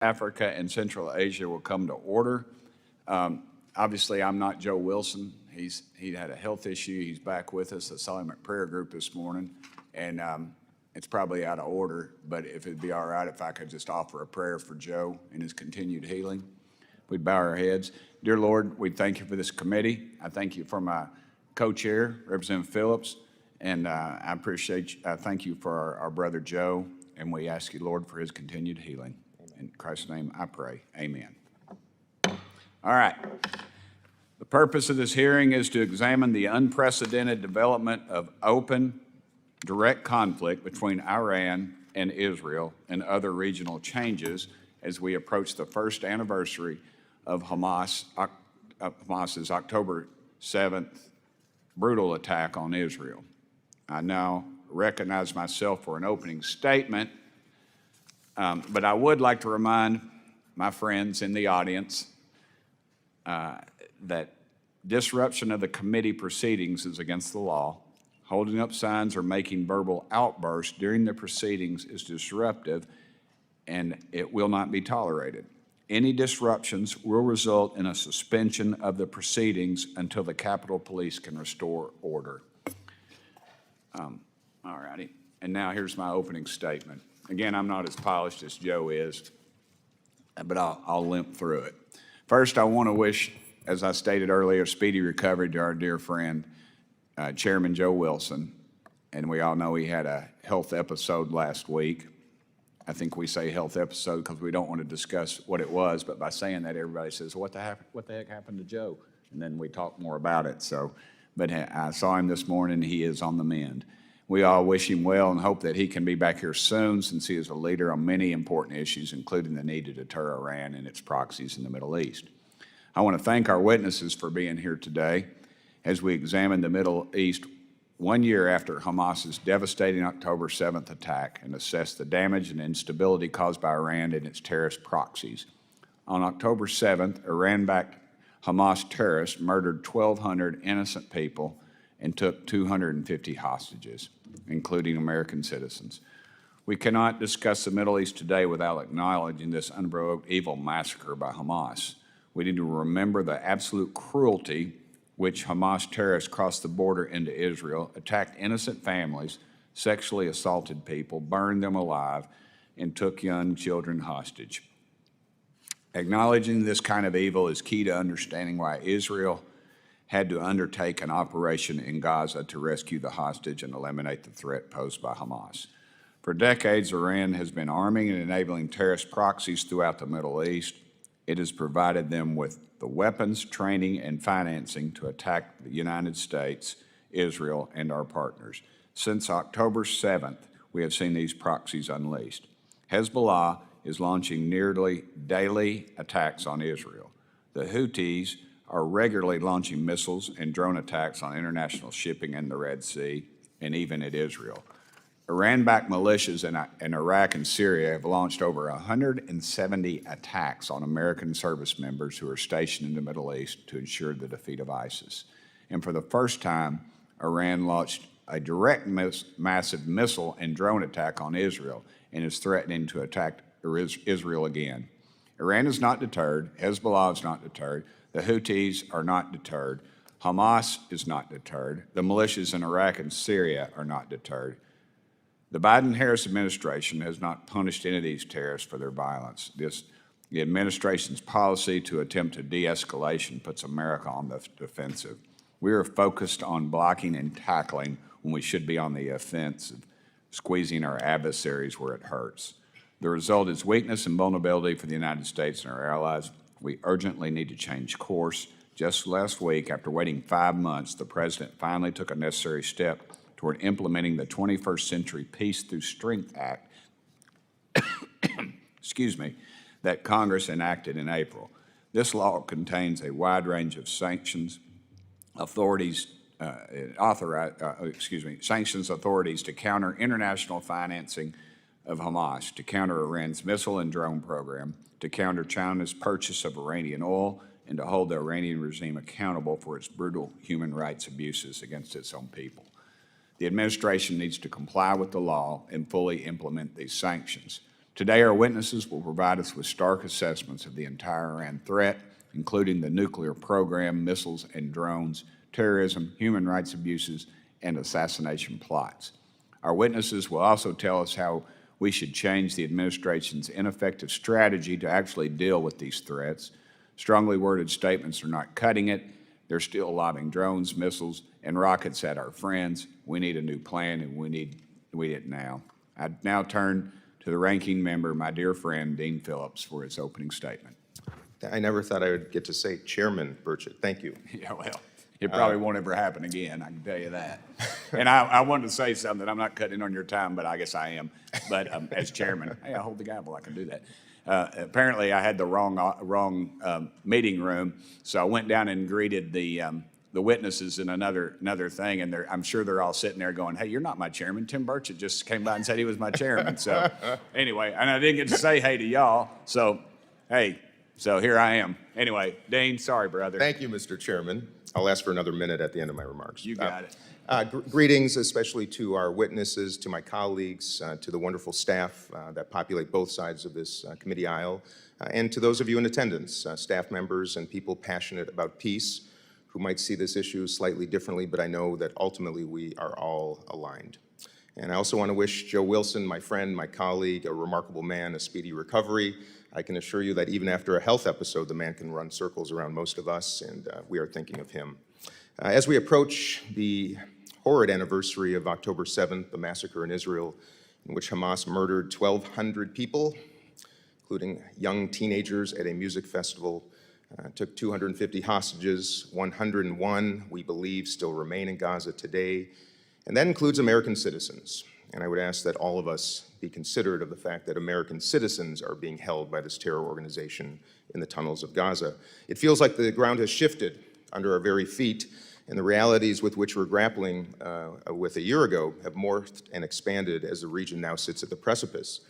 Africa and Central Asia will come to order. Obviously, I'm not Joe Wilson. He had a health issue. He's back with us. I saw him at prayer group this morning, and it's probably out of order, but if it'd be all right if I could just offer a prayer for Joe and his continued healing. We'd bow our heads. Dear Lord, we thank you for this committee. I thank you for my co-chair, Representative Phillips, and I thank you for our brother Joe, and we ask you, Lord, for his continued healing. In Christ's name I pray, amen. All right. The purpose of this hearing is to examine the unprecedented development of open, direct conflict between Iran and Israel and other regional changes as we approach the first anniversary of Hamas's October 7th brutal attack on Israel. I now recognize myself for an opening statement, but I would like to remind my friends in the audience that disruption of the committee proceedings is against the law. Holding up signs or making verbal outbursts during the proceedings is disruptive, and it will not be tolerated. Any disruptions will result in a suspension of the proceedings until the Capitol Police can restore order. All righty, and now here's my opening statement. Again, I'm not as polished as Joe is, but I'll limp through it. First, I want to wish, as I stated earlier, speedy recovery to our dear friend, Chairman Joe Wilson. And we all know he had a health episode last week. I think we say health episode because we don't want to discuss what it was, but by saying that, everybody says, what the heck happened to Joe? And then we talk more about it. So, but I saw him this morning. He is on the mend. We all wish him well and hope that he can be back here soon, since he is a leader on many important issues, including the need to deter Iran and its proxies in the Middle East. I want to thank our witnesses for being here today as we examine the Middle East 1 year after Hamas's devastating October 7th attack and assess the damage and instability caused by Iran and its terrorist proxies. On October 7th, Iran-backed Hamas terrorists murdered 1,200 innocent people and took 250 hostages, including American citizens. We cannot discuss the Middle East today without acknowledging this unprovoked evil massacre by Hamas. We need to remember the absolute cruelty which Hamas terrorists crossed the border into Israel, attacked innocent families, sexually assaulted people, burned them alive, and took young children hostage. Acknowledging this kind of evil is key to understanding why Israel had to undertake an operation in Gaza to rescue the hostage and eliminate the threat posed by Hamas. For decades, Iran has been arming and enabling terrorist proxies throughout the Middle East. It has provided them with the weapons, training, and financing to attack the United States, Israel, and our partners. Since October 7th, we have seen these proxies unleashed. Hezbollah is launching nearly daily attacks on Israel. The Houthis are regularly launching missiles and drone attacks on international shipping in the Red Sea and even at Israel. Iran-backed militias in Iraq and Syria have launched over 170 attacks on American service members who are stationed in the Middle East to ensure the defeat of ISIS. And for the first time, Iran launched a direct massive missile and drone attack on Israel and is threatening to attack Israel again. Iran is not deterred. Hezbollah is not deterred. The Houthis are not deterred. Hamas is not deterred. The militias in Iraq and Syria are not deterred. The Biden-Harris administration has not punished any of these terrorists for their violence. The administration's policy to attempt a de-escalation puts America on the defensive. We are focused on blocking and tackling when we should be on the offensive, squeezing our adversaries where it hurts. The result is weakness and vulnerability for the United States and our allies. We urgently need to change course. Just last week, after waiting 5 months, the President finally took a necessary step toward implementing the 21st Century Peace Through Strength Act, that Congress enacted in April. This law contains a wide range of sanctions authorities to counter international financing of Hamas, to counter Iran's missile and drone program, to counter China's purchase of Iranian oil, and to hold the Iranian regime accountable for its brutal human rights abuses against its own people. The administration needs to comply with the law and fully implement these sanctions. Today, our witnesses will provide us with stark assessments of the entire Iran threat, including the nuclear program, missiles and drones, terrorism, human rights abuses, and assassination plots. Our witnesses will also tell us how we should change the administration's ineffective strategy to actually deal with these threats. Strongly worded statements are not cutting it. They're still lobbing drones, missiles, and rockets at our friends. We need a new plan, and we need it now. I now turn to the ranking member, my dear friend, Dean Phillips, for his opening statement. I never thought I would get to say Chairman Burchett. Thank you. Yeah, well, it probably won't ever happen again, I can tell you that. And I wanted to say something. I'm not cutting on your time, but I guess I am. But as chairman, hey, I hold the gavel, I can do that. Apparently, I had the wrong meeting room, so I went down and greeted the witnesses in another thing, and I'm sure they're all sitting there going, hey, you're not my chairman. Tim Burchett just came by and said he was my chairman. So anyway, and I didn't get to say hey to y'all, so hey, so here I am. Anyway, Dean, sorry, brother. Thank you, Mr. Chairman. I'll ask for another minute at the end of my remarks. You got it. Greetings, especially to our witnesses, to my colleagues, to the wonderful staff that populate both sides of this committee aisle, and to those of you in attendance, staff members and people passionate about peace who might see this issue slightly differently, but I know that ultimately we are all aligned. And I also want to wish Joe Wilson, my friend, my colleague, a remarkable man, a speedy recovery. I can assure you that even after a health episode, the man can run circles around most of us, and we are thinking of him. As we approach the horrid anniversary of October 7th, the massacre in Israel, in which Hamas murdered 1,200 people, including young teenagers at a music festival, took 250 hostages, 101 we believe still remain in Gaza today, and that includes American citizens. And I would ask that all of us be considerate of the fact that American citizens are being held by this terror organization in the tunnels of Gaza. It feels like the ground has shifted under our very feet, and the realities with which we're grappling with a year ago have morphed and expanded as the region now sits at the precipice.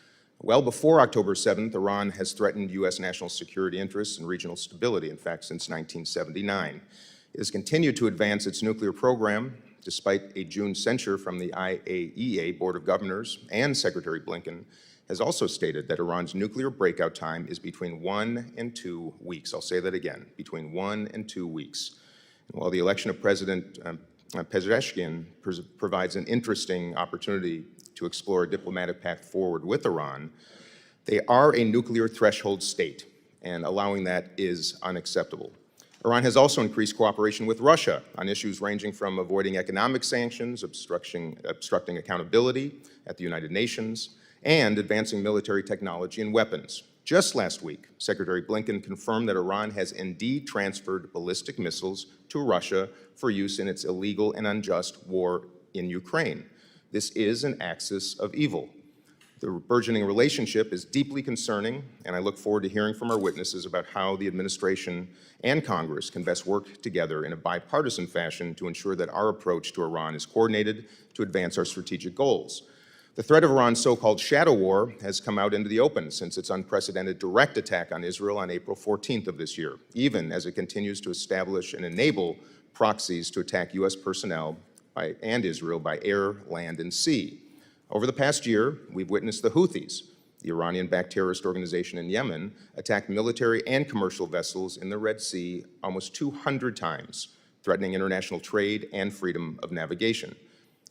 Well before October 7th, Iran has threatened U.S. national security interests and regional stability, in fact, since 1979. It has continued to advance its nuclear program, despite a June censure from the IAEA Board of Governors, and Secretary Blinken has also stated that Iran's nuclear breakout time is between 1 and 2 weeks. I'll say that again, between 1 and 2 weeks. And while the election of President Pezeshkian provides an interesting opportunity to explore a diplomatic path forward with Iran, they are a nuclear threshold state, and allowing that is unacceptable. Iran has also increased cooperation with Russia on issues ranging from avoiding economic sanctions, obstructing accountability at the United Nations, and advancing military technology and weapons. Just last week, Secretary Blinken confirmed that Iran has indeed transferred ballistic missiles to Russia for use in its illegal and unjust war in Ukraine. This is an axis of evil. The burgeoning relationship is deeply concerning, and I look forward to hearing from our witnesses about how the administration and Congress can best work together in a bipartisan fashion to ensure that our approach to Iran is coordinated to advance our strategic goals. The threat of Iran's so-called shadow war has come out into the open since its unprecedented direct attack on Israel on April 14th of this year, even as it continues to establish and enable proxies to attack U.S. personnel and Israel by air, land, and sea. Over the past year, we've witnessed the Houthis, the Iranian-backed terrorist organization in Yemen, attack military and commercial vessels in the Red Sea almost 200 times, threatening international trade and freedom of navigation.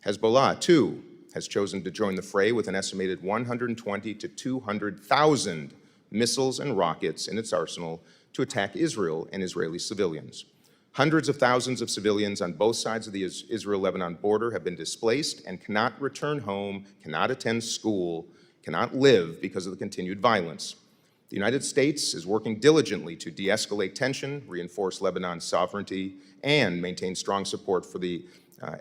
Hezbollah, too, has chosen to join the fray with an estimated 120 to 200,000 missiles and rockets in its arsenal to attack Israel and Israeli civilians. Hundreds of thousands of civilians on both sides of the Israel-Lebanon border have been displaced and cannot return home, cannot attend school, cannot live because of the continued violence. The United States is working diligently to de-escalate tension, reinforce Lebanon's sovereignty, and maintain strong support for the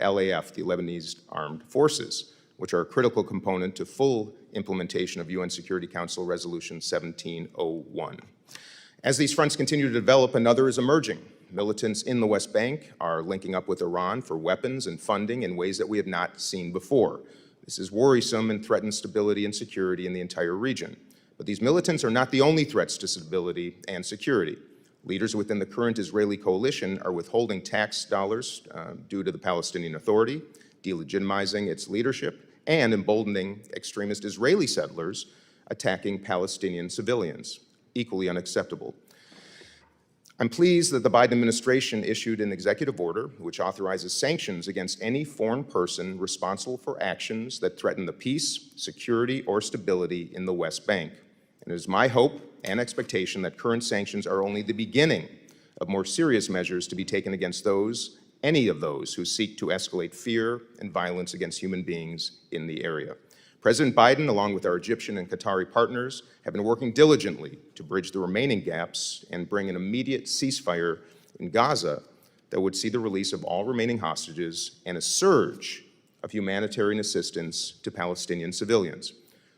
LAF, the Lebanese Armed Forces, which are a critical component to full implementation of UN Security Council Resolution 1701. As these fronts continue to develop, another is emerging. Militants in the West Bank are linking up with Iran for weapons and funding in ways that we have not seen before. This is worrisome and threatens stability and security in the entire region. But these militants are not the only threats to stability and security. Leaders within the current Israeli coalition are withholding tax dollars due to the Palestinian Authority, delegitimizing its leadership, and emboldening extremist Israeli settlers attacking Palestinian civilians. Equally unacceptable. I'm pleased that the Biden administration issued an executive order which authorizes sanctions against any foreign person responsible for actions that threaten the peace, security, or stability in the West Bank. And it is my hope and expectation that current sanctions are only the beginning of more serious measures to be taken against any of those who seek to escalate fear and violence against human beings in the area. President Biden, along with our Egyptian and Qatari partners, have been working diligently to bridge the remaining gaps and bring an immediate ceasefire in Gaza that would see the release of all remaining hostages and a surge of humanitarian assistance to Palestinian civilians.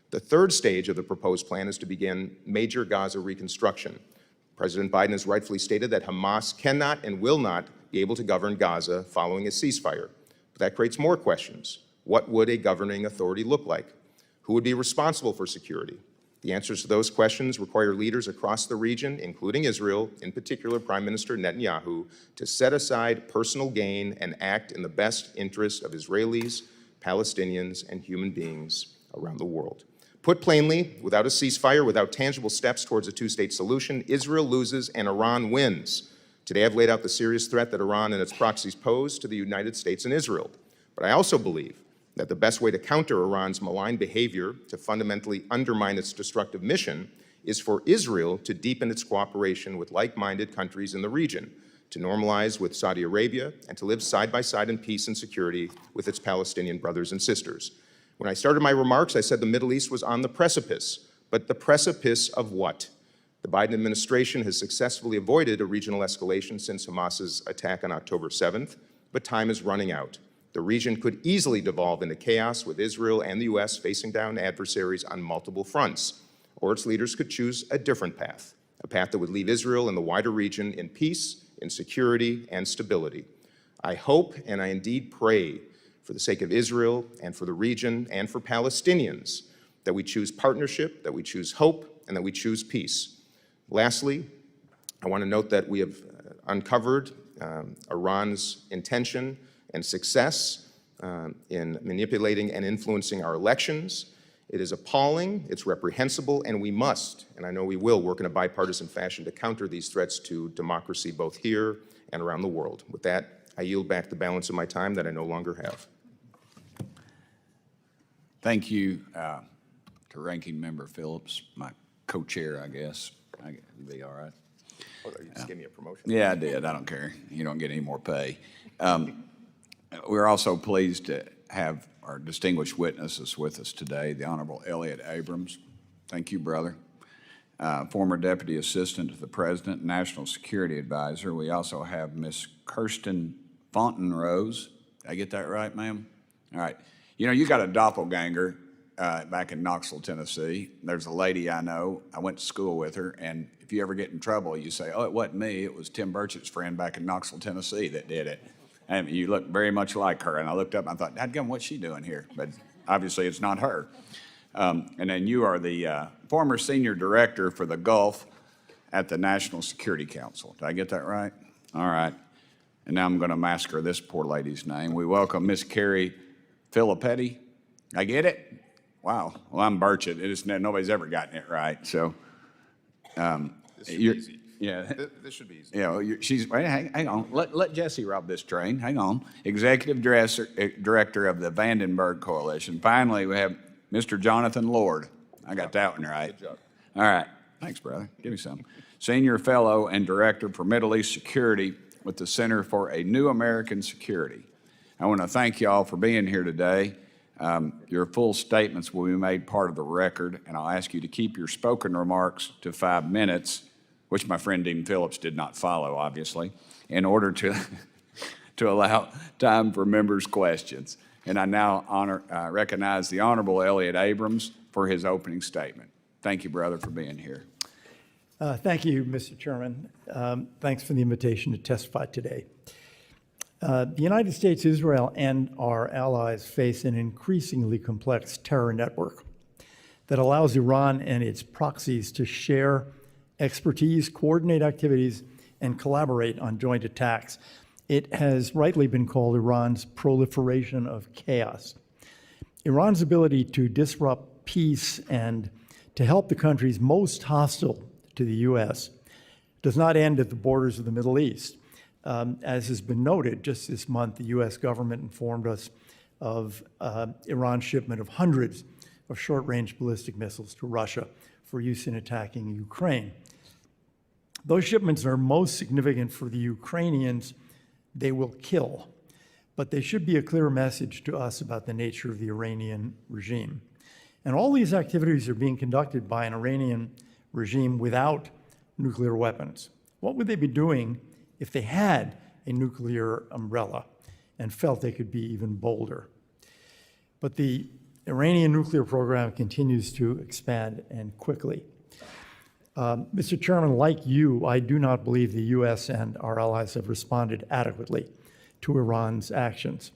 The third stage of the proposed plan is to begin major Gaza reconstruction. President Biden has rightfully stated that Hamas cannot and will not be able to govern Gaza following a ceasefire. But that creates more questions. What would a governing authority look like? Who would be responsible for security? The answers to those questions require leaders across the region, including Israel, in particular Prime Minister Netanyahu, to set aside personal gain and act in the best interest of Israelis, Palestinians, and human beings around the world. Put plainly, without a ceasefire, without tangible steps towards a two-state solution, Israel loses and Iran wins. Today I've laid out the serious threat that Iran and its proxies pose to the United States and Israel. But I also believe that the best way to counter Iran's malign behavior to fundamentally undermine its destructive mission is for Israel to deepen its cooperation with like-minded countries in the region, to normalize with Saudi Arabia, and to live side by side in peace and security with its Palestinian brothers and sisters. When I started my remarks, I said the Middle East was on the precipice. But the precipice of what? The Biden administration has successfully avoided a regional escalation since Hamas's attack on October 7th, but time is running out. The region could easily devolve into chaos with Israel and the U.S. facing down adversaries on multiple fronts, or its leaders could choose a different path, a path that would leave Israel and the wider region in peace, in security, and stability. I hope and I indeed pray for the sake of Israel and for the region and for Palestinians that we choose partnership, that we choose hope, and that we choose peace. Lastly, I want to note that we have uncovered Iran's intention and success in manipulating and influencing our elections. It is appalling, it's reprehensible, and we must, and I know we will, work in a bipartisan fashion to counter these threats to democracy both here and around the world. With that, I yield back the balance of my time that I no longer have. Thank you to Ranking Member Phillips, my co-chair, I guess. It'll be all right. Oh, you just gave me a promotion. Yeah, I did. I don't care. You don't get any more pay. We're also pleased to have our distinguished witnesses with us today, the Honorable Elliott Abrams. Thank you, brother. Former Deputy Assistant to the President, National Security Advisor. We also have Miss Kirsten Fontenrose. Did I get that right, ma'am? All right. You know, you got a doppelganger back in Knoxville, Tennessee. There's a lady I know. I went to school with her, and if you ever get in trouble, you say, oh, it wasn't me. It was Tim Burchett's friend back in Knoxville, Tennessee that did it. And you look very much like her. And I looked up and I thought, dadgum, what's she doing here? But obviously it's not her. And then you are the former Senior Director for the Gulf at the National Security Council. Did I get that right? All right. And now I'm going to massacre this poor lady's name. We welcome Miss Carrie Filipetti. I get it? Wow. Well, I'm Burchett. Nobody's ever gotten it right. So, This should be easy. Yeah. This should be easy. Yeah, she's, wait, hang on. Let Jesse rob this train. Hang on. Executive Director of the Vandenberg Coalition. Finally, we have Mr. Jonathan Lord. I got that one right. Good job. All right. Thanks, brother. Give me some. Senior Fellow and Director for Middle East Security with the Center for a New American Security. I want to thank you all for being here today. Your full statements will be made part of the record, and I'll ask you to keep your spoken remarks to 5 minutes, which my friend Dean Phillips did not follow, obviously, in order to, to allow time for members' questions. And I now recognize the Honorable Elliott Abrams for his opening statement. Thank you, brother, for being here. Thank you, Mr. Chairman. Thanks for the invitation to testify today. The United States, Israel, and our allies face an increasingly complex terror network that allows Iran and its proxies to share expertise, coordinate activities, and collaborate on joint attacks. It has rightly been called Iran's proliferation of chaos. Iran's ability to disrupt peace and to help the countries most hostile to the U.S. does not end at the borders of the Middle East. As has been noted, just this month, the U.S. government informed us of Iran's shipment of hundreds of short-range ballistic missiles to Russia for use in attacking Ukraine. Those shipments are most significant for the Ukrainians they will kill, but they should be a clear message to us about the nature of the Iranian regime. And all these activities are being conducted by an Iranian regime without nuclear weapons. What would they be doing if they had a nuclear umbrella and felt they could be even bolder? But the Iranian nuclear program continues to expand, and quickly. Mr. Chairman, like you, I do not believe the U.S. and our allies have responded adequately to Iran's actions.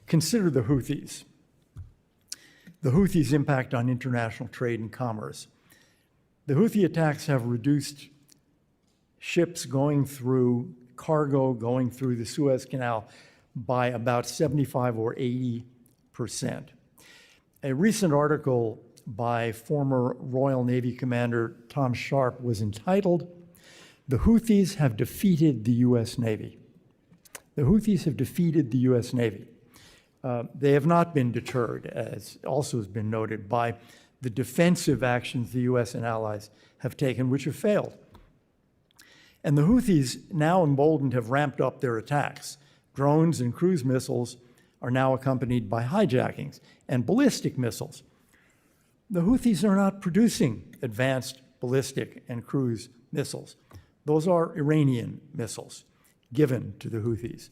Consider the Houthis. The Houthis' impact on international trade and commerce. The Houthi attacks have reduced ships going through, cargo going through the Suez Canal by about 75 or 80%. A recent article by former Royal Navy Commander Tom Sharp was entitled, "The Houthis Have Defeated the U.S. Navy." The Houthis have defeated the U.S. Navy. They have not been deterred, as also has been noted, by the defensive actions the U.S. and allies have taken, which have failed. And the Houthis, now emboldened, have ramped up their attacks. Drones and cruise missiles are now accompanied by hijackings and ballistic missiles. The Houthis are not producing advanced ballistic and cruise missiles. Those are Iranian missiles given to the Houthis.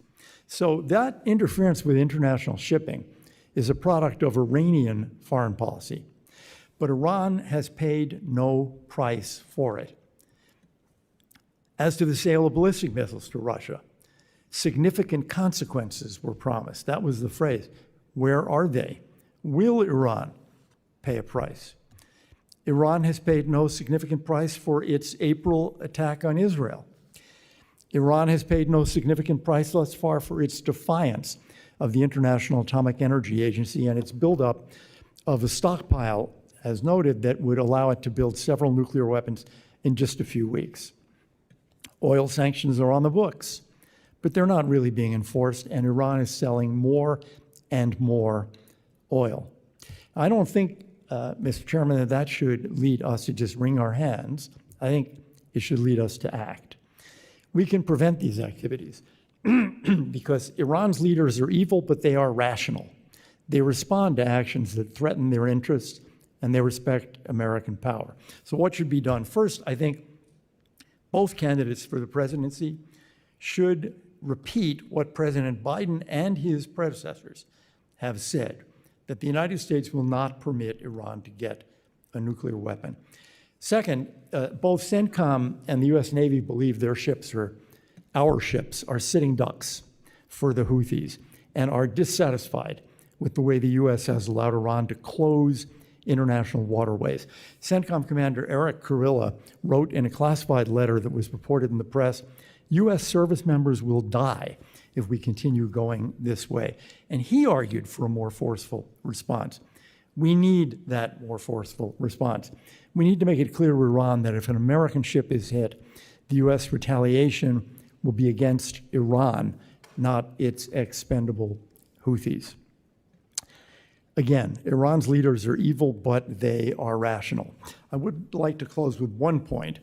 So that interference with international shipping is a product of Iranian foreign policy. But Iran has paid no price for it. As to the sale of ballistic missiles to Russia, significant consequences were promised. That was the phrase. Where are they? Will Iran pay a price? Iran has paid no significant price for its April attack on Israel. Iran has paid no significant price thus far for its defiance of the International Atomic Energy Agency and its buildup of a stockpile, as noted, that would allow it to build several nuclear weapons in just a few weeks. Oil sanctions are on the books, but they're not really being enforced, and Iran is selling more and more oil. I don't think, Mr. Chairman, that should lead us to just wring our hands. I think it should lead us to act. We can prevent these activities because Iran's leaders are evil, but they are rational. They respond to actions that threaten their interests, and they respect American power. So what should be done? First, I think both candidates for the presidency should repeat what President Biden and his predecessors have said, that the United States will not permit Iran to get a nuclear weapon. Second, both CENTCOM and the U.S. Navy believe their ships our ships are sitting ducks for the Houthis and are dissatisfied with the way the U.S. has allowed Iran to close international waterways. CENTCOM Commander Eric Kurilla wrote in a classified letter that was reported in the press, U.S. service members will die if we continue going this way. And he argued for a more forceful response. We need that more forceful response. We need to make it clear to Iran that if an American ship is hit, the U.S. retaliation will be against Iran, not its expendable Houthis. Again, Iran's leaders are evil, but they are rational. I would like to close with one point.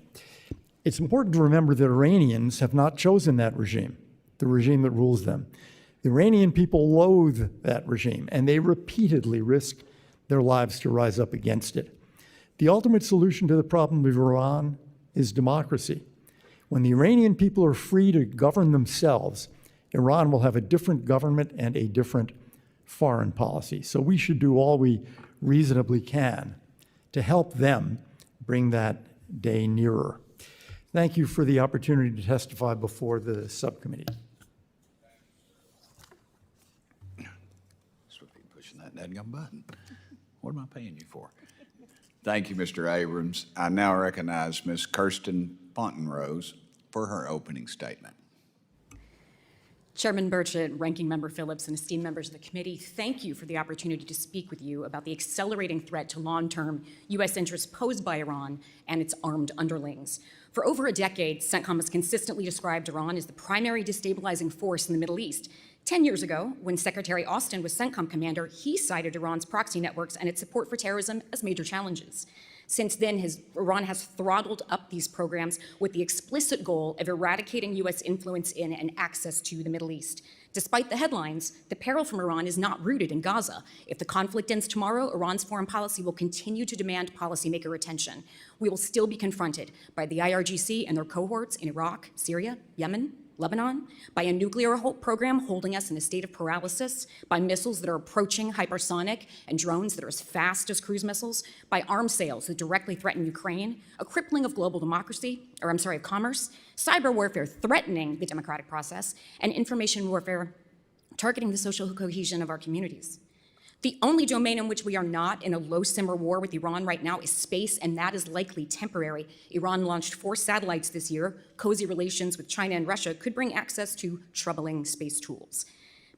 It's important to remember that Iranians have not chosen that regime, the regime that rules them. The Iranian people loathe that regime, and they repeatedly risk their lives to rise up against it. The ultimate solution to the problem of Iran is democracy. When the Iranian people are free to govern themselves, Iran will have a different government and a different foreign policy. So we should do all we reasonably can to help them bring that day nearer. Thank you for the opportunity to testify before the subcommittee. Supposed to be pushing that dadgum button. What am I paying you for? Thank you, Mr. Abrams. I now recognize Ms. Kirsten Fontenrose for her opening statement. Chairman Burchett, Ranking Member Phillips, and esteemed members of the committee, thank you for the opportunity to speak with you about the accelerating threat to long-term U.S. interests posed by Iran and its armed underlings. For over a decade, CENTCOM has consistently described Iran as the primary destabilizing force in the Middle East. 10 years ago, when Secretary Austin was CENTCOM commander, he cited Iran's proxy networks and its support for terrorism as major challenges. Since then, Iran has throttled up these programs with the explicit goal of eradicating U.S. influence in and access to the Middle East. Despite the headlines, the peril from Iran is not rooted in Gaza. If the conflict ends tomorrow, Iran's foreign policy will continue to demand policymaker attention. We will still be confronted by the IRGC and their cohorts in Iraq, Syria, Yemen, Lebanon, by a nuclear program holding us in a state of paralysis, by missiles that are approaching hypersonic and drones that are as fast as cruise missiles, by arms sales that directly threaten Ukraine, a crippling of global democracy, of commerce, cyber warfare threatening the democratic process, and information warfare targeting the social cohesion of our communities. The only domain in which we are not in a low-simmer war with Iran right now is space, and that is likely temporary. Iran launched 4 satellites this year. Cozy relations with China and Russia could bring access to troubling space tools.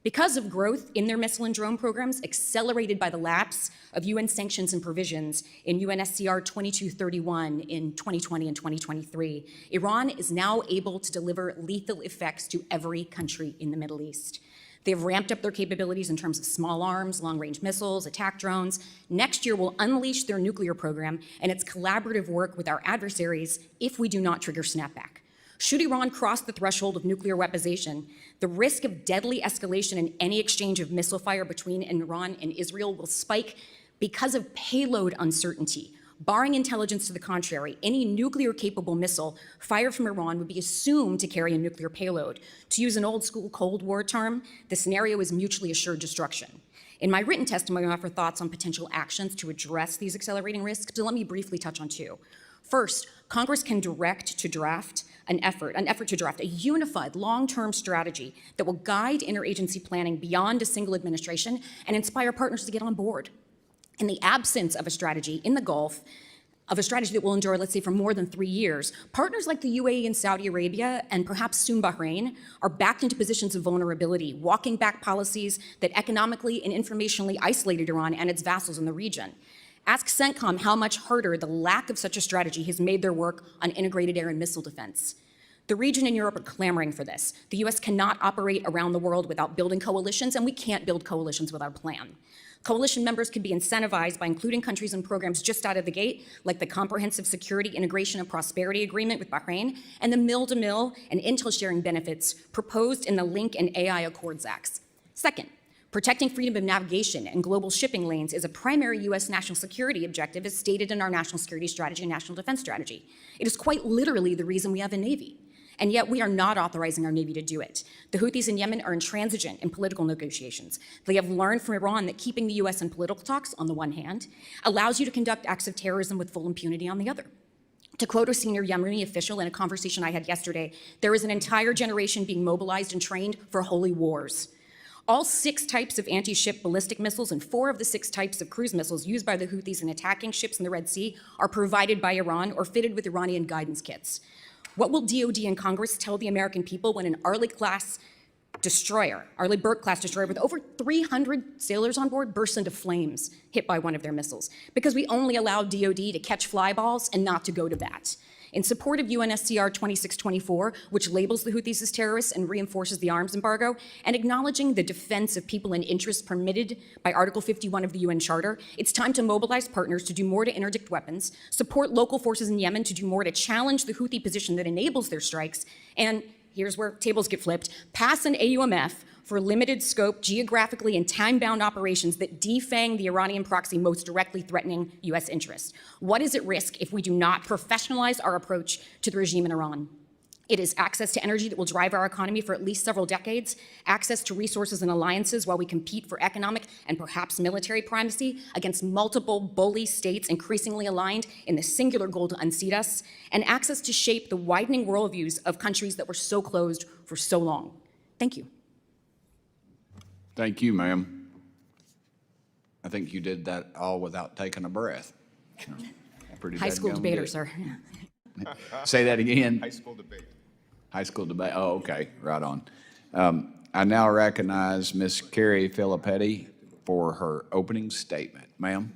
Because of growth in their missile and drone programs, accelerated by the lapse of UN sanctions and provisions in UNSCR 2231 in 2020 and 2023, Iran is now able to deliver lethal effects to every country in the Middle East. They have ramped up their capabilities in terms of small arms, long-range missiles, attack drones. Next year will unleash their nuclear program and its collaborative work with our adversaries if we do not trigger snapback. Should Iran cross the threshold of nuclear weaponization, the risk of deadly escalation in any exchange of missile fire between Iran and Israel will spike because of payload uncertainty. Barring intelligence to the contrary, any nuclear-capable missile fired from Iran would be assumed to carry a nuclear payload. To use an old-school Cold War term, the scenario is mutually assured destruction. In my written testimony, I offer thoughts on potential actions to address these accelerating risks, so let me briefly touch on 2. First, Congress can direct to draft an effort to draft a unified long-term strategy that will guide interagency planning beyond a single administration and inspire partners to get on board. In the absence of a strategy in the Gulf, of a strategy that will endure, let's say, for more than 3 years, partners like the UAE and Saudi Arabia, and perhaps soon Bahrain, are backed into positions of vulnerability, walking back policies that economically and informationally isolated Iran and its vassals in the region. Ask CENTCOM how much harder the lack of such a strategy has made their work on integrated air and missile defense. The region and Europe are clamoring for this. The US cannot operate around the world without building coalitions, and we can't build coalitions without a plan. Coalition members can be incentivized by including countries in programs just out of the gate, like the Comprehensive Security Integration and Prosperity Agreement with Bahrain, and the mill-to-mill and intel sharing benefits proposed in the Link and AI Accords Acts. Second, protecting freedom of navigation and global shipping lanes is a primary US national security objective as stated in our National Security Strategy and National Defense Strategy. It is quite literally the reason we have a Navy. And yet we are not authorizing our Navy to do it. The Houthis in Yemen are intransigent in political negotiations. They have learned from Iran that keeping the US in political talks, on the one hand, allows you to conduct acts of terrorism with full impunity on the other. To quote a senior Yemeni official in a conversation I had yesterday, there is an entire generation being mobilized and trained for holy wars. All 6 types of anti-ship ballistic missiles and 4 of the 6 types of cruise missiles used by the Houthis in attacking ships in the Red Sea are provided by Iran or fitted with Iranian guidance kits. What will DOD and Congress tell the American people when an Arleigh Burke-class destroyer with over 300 sailors on board bursts into flames hit by one of their missiles? Because we only allow DOD to catch fly balls and not to go to bat. In support of UNSCR 2624, which labels the Houthis as terrorists and reinforces the arms embargo, and acknowledging the defense of people and interests permitted by Article 51 of the UN Charter, it's time to mobilize partners to do more to interdict weapons, support local forces in Yemen to do more to challenge the Houthi position that enables their strikes, and here's where tables get flipped, pass an AUMF for limited scope, geographically and time-bound operations that defang the Iranian proxy most directly threatening US interests. What is at risk if we do not professionalize our approach to the regime in Iran? It is access to energy that will drive our economy for at least several decades, access to resources and alliances while we compete for economic and perhaps military primacy against multiple bully states increasingly aligned in the singular goal to unseat us, and access to shape the widening worldviews of countries that were so closed for so long. Thank you. Thank you, ma'am. I think you did that all without taking a breath. Pretty High school dadgum debater, good. sir. Say that again. High school debate. High school debate. Oh, okay, right on. I now recognize Ms. Carrie Filipetti for her opening statement. Ma'am.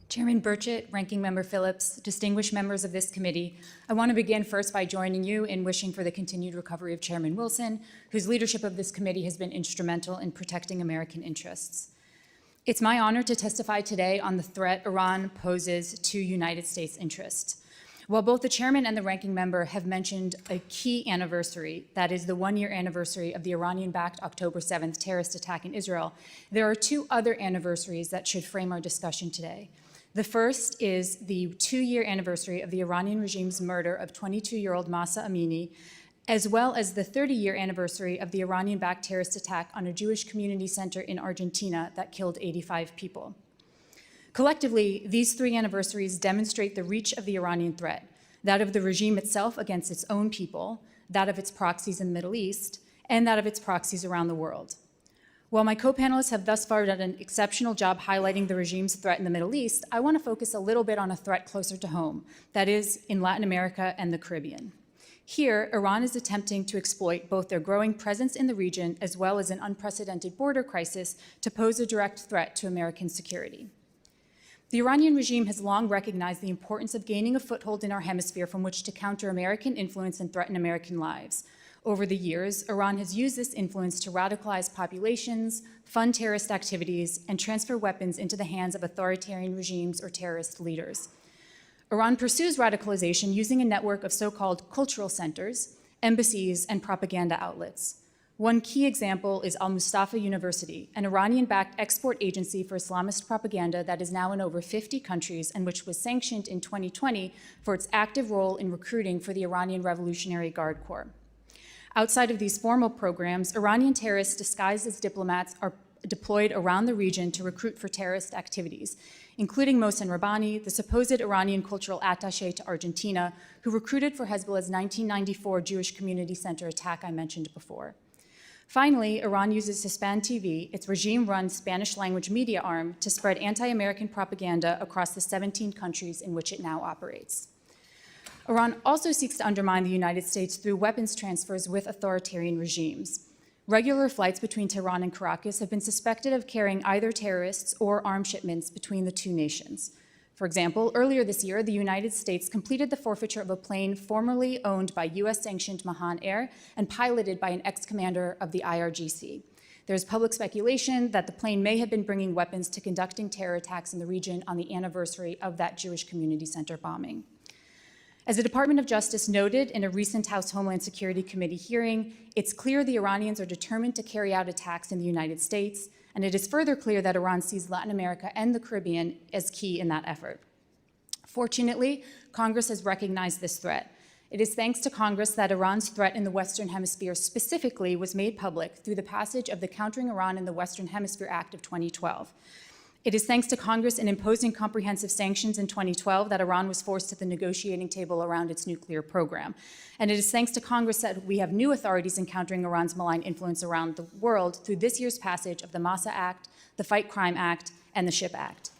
Chairman Burchett, Ranking Member Phillips, distinguished members of this committee, I want to begin first by joining you in wishing for the continued recovery of Chairman Wilson, whose leadership of this committee has been instrumental in protecting American interests. It's my honor to testify today on the threat Iran poses to United States interests. While both the chairman and the ranking member have mentioned a key anniversary, that is the one-year anniversary of the Iranian-backed October 7th terrorist attack in Israel, there are two other anniversaries that should frame our discussion today. The first is the 2-year anniversary of the Iranian regime's murder of 22-year-old Mahsa Amini, as well as the 30-year anniversary of the Iranian-backed terrorist attack on a Jewish community center in Argentina that killed 85 people. Collectively, these 3 anniversaries demonstrate the reach of the Iranian threat, that of the regime itself against its own people, that of its proxies in the Middle East, and that of its proxies around the world. While my co-panelists have thus far done an exceptional job highlighting the regime's threat in the Middle East, I want to focus a little bit on a threat closer to home, that is, in Latin America and the Caribbean. Here, Iran is attempting to exploit both their growing presence in the region as well as an unprecedented border crisis to pose a direct threat to American security. The Iranian regime has long recognized the importance of gaining a foothold in our hemisphere from which to counter American influence and threaten American lives. Over the years, Iran has used this influence to radicalize populations, fund terrorist activities, and transfer weapons into the hands of authoritarian regimes or terrorist leaders. Iran pursues radicalization using a network of so-called cultural centers, embassies, and propaganda outlets. One key example is Al-Mustafa University, an Iranian-backed export agency for Islamist propaganda that is now in over 50 countries and which was sanctioned in 2020 for its active role in recruiting for the Iranian Revolutionary Guard Corps. Outside of these formal programs, Iranian terrorists disguised as diplomats are deployed around the region to recruit for terrorist activities, including Mohsen Rabbani, the supposed Iranian cultural attaché to Argentina, who recruited for Hezbollah's 1994 Jewish Community Center attack I mentioned before. Finally, Iran uses Hispan TV, its regime-run Spanish-language media arm, to spread anti-American propaganda across the 17 countries in which it now operates. Iran also seeks to undermine the United States through weapons transfers with authoritarian regimes. Regular flights between Tehran and Caracas have been suspected of carrying either terrorists or arms shipments between the two nations. For example, earlier this year, the United States completed the forfeiture of a plane formerly owned by US-sanctioned Mahan Air and piloted by an ex-commander of the IRGC. There's public speculation that the plane may have been bringing weapons to conducting terror attacks in the region on the anniversary of that Jewish community center bombing. As the Department of Justice noted in a recent House Homeland Security Committee hearing, it's clear the Iranians are determined to carry out attacks in the United States, and it is further clear that Iran sees Latin America and the Caribbean as key in that effort. Fortunately, Congress has recognized this threat. It is thanks to Congress that Iran's threat in the Western Hemisphere specifically was made public through the passage of the Countering Iran in the Western Hemisphere Act of 2012. It is thanks to Congress in imposing comprehensive sanctions in 2012 that Iran was forced to the negotiating table around its nuclear program. And it is thanks to Congress that we have new authorities in countering Iran's malign influence around the world through this year's passage of the Massa Act, the Fight Crime Act, and the SHIP Act.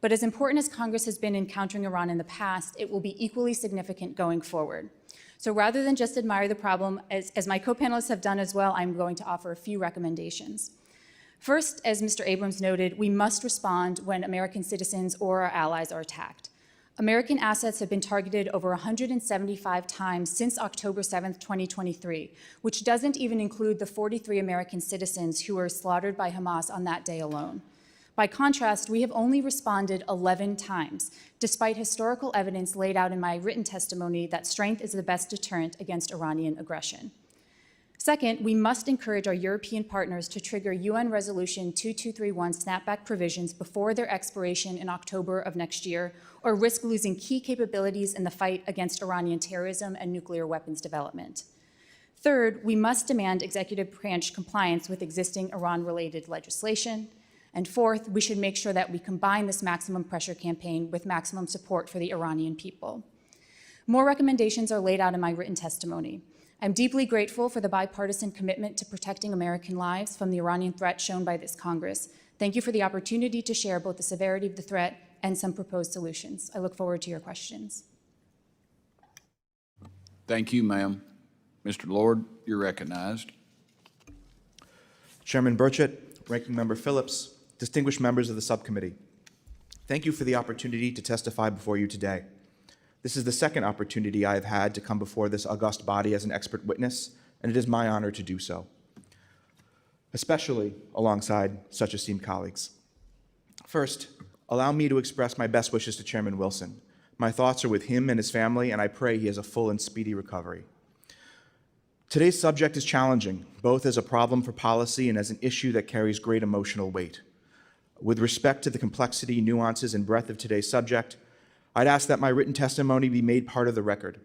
But as important as Congress has been in countering Iran in the past, it will be equally significant going forward. So rather than just admire the problem, as my co-panelists have done as well, I'm going to offer a few recommendations. First, as Mr. Abrams noted, we must respond when American citizens or our allies are attacked. American assets have been targeted over 175 times since October 7th, 2023, which doesn't even include the 43 American citizens who were slaughtered by Hamas on that day alone. By contrast, we have only responded 11 times, despite historical evidence laid out in my written testimony that strength is the best deterrent against Iranian aggression. Second, we must encourage our European partners to trigger UN Resolution 2231 snapback provisions before their expiration in October of next year, or risk losing key capabilities in the fight against Iranian terrorism and nuclear weapons development. Third, we must demand executive branch compliance with existing Iran-related legislation. And fourth, we should make sure that we combine this maximum pressure campaign with maximum support for the Iranian people. More recommendations are laid out in my written testimony. I'm deeply grateful for the bipartisan commitment to protecting American lives from the Iranian threat shown by this Congress. Thank you for the opportunity to share both the severity of the threat and some proposed solutions. I look forward to your questions. Thank you, ma'am. Mr. Lord, you're recognized. Chairman Burchett, Ranking Member Phillips, distinguished members of the subcommittee, thank you for the opportunity to testify before you today. This is the second opportunity I have had to come before this august body as an expert witness, and it is my honor to do so, especially alongside such esteemed colleagues. First, allow me to express my best wishes to Chairman Wilson. My thoughts are with him and his family, and I pray he has a full and speedy recovery. Today's subject is challenging, both as a problem for policy and as an issue that carries great emotional weight. With respect to the complexity, nuances, and breadth of today's subject, I'd ask that my written testimony be made part of the record.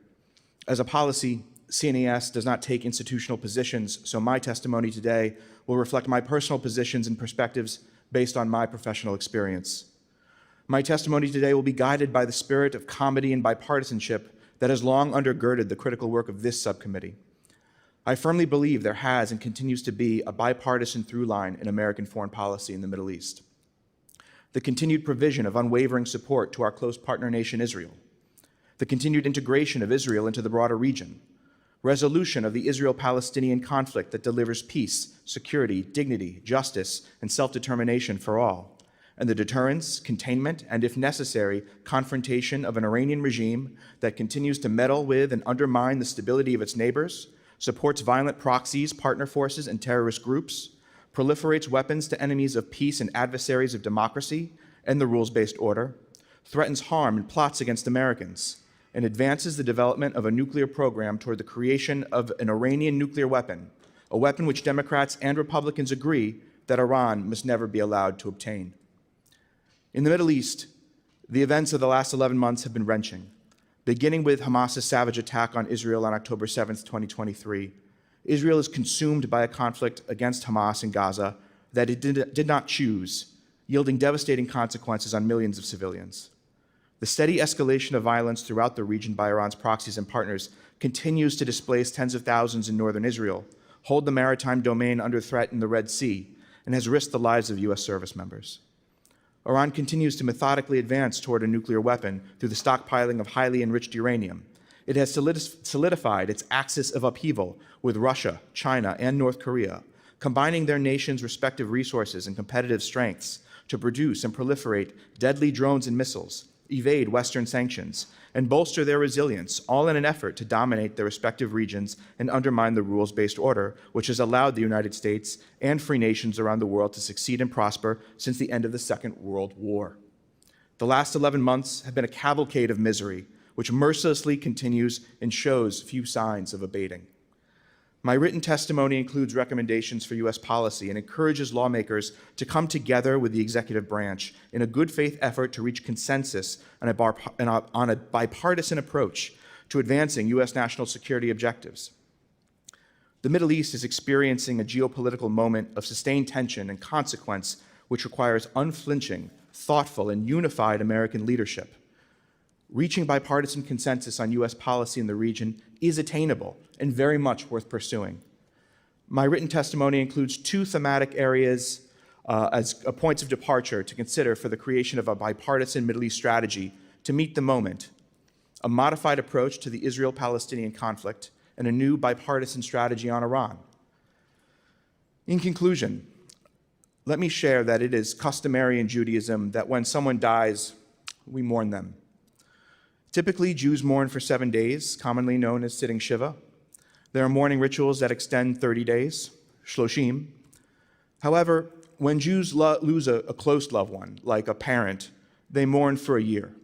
As a policy, CNES does not take institutional positions, so my testimony today will reflect my personal positions and perspectives based on my professional experience. My testimony today will be guided by the spirit of comity and bipartisanship that has long undergirded the critical work of this subcommittee. I firmly believe there has and continues to be a bipartisan through line in American foreign policy in the Middle East. The continued provision of unwavering support to our close partner nation, Israel. The continued integration of Israel into the broader region. Resolution of the Israel-Palestinian conflict that delivers peace, security, dignity, justice, and self-determination for all. And the deterrence, containment, and if necessary, confrontation of an Iranian regime that continues to meddle with and undermine the stability of its neighbors, supports violent proxies, partner forces, and terrorist groups, proliferates weapons to enemies of peace and adversaries of democracy and the rules-based order, threatens harm and plots against Americans, and advances the development of a nuclear program toward the creation of an Iranian nuclear weapon, a weapon which Democrats and Republicans agree that Iran must never be allowed to obtain. In the Middle East, the events of the last 11 months have been wrenching. Beginning with Hamas's savage attack on Israel on October 7th, 2023, Israel is consumed by a conflict against Hamas in Gaza that it did not choose, yielding devastating consequences on millions of civilians. The steady escalation of violence throughout the region by Iran's proxies and partners continues to displace tens of thousands in northern Israel, hold the maritime domain under threat in the Red Sea, and has risked the lives of U.S. service members. Iran continues to methodically advance toward a nuclear weapon through the stockpiling of highly enriched uranium. It has solidified its axis of upheaval with Russia, China, and North Korea, combining their nations' respective resources and competitive strengths to produce and proliferate deadly drones and missiles, evade Western sanctions, and bolster their resilience, all in an effort to dominate their respective regions and undermine the rules-based order, which has allowed the United States and free nations around the world to succeed and prosper since the end of the Second World War. The last 11 months have been a cavalcade of misery, which mercilessly continues and shows few signs of abating. My written testimony includes recommendations for U.S. policy and encourages lawmakers to come together with the executive branch in a good faith effort to reach consensus on a bipartisan approach to advancing U.S. national security objectives. The Middle East is experiencing a geopolitical moment of sustained tension and consequence, which requires unflinching, thoughtful, and unified American leadership. Reaching bipartisan consensus on U.S. policy in the region is attainable and very much worth pursuing. My written testimony includes two thematic areas as points of departure to consider for the creation of a bipartisan Middle East strategy to meet the moment: a modified approach to the Israel-Palestinian conflict and a new bipartisan strategy on Iran. In conclusion, let me share that it is customary in Judaism that when someone dies, we mourn them. Typically, Jews mourn for 7 days, commonly known as sitting Shiva. There are mourning rituals that extend 30 days, shloshim. However, when Jews lose a close loved one, like a parent, they mourn for a year,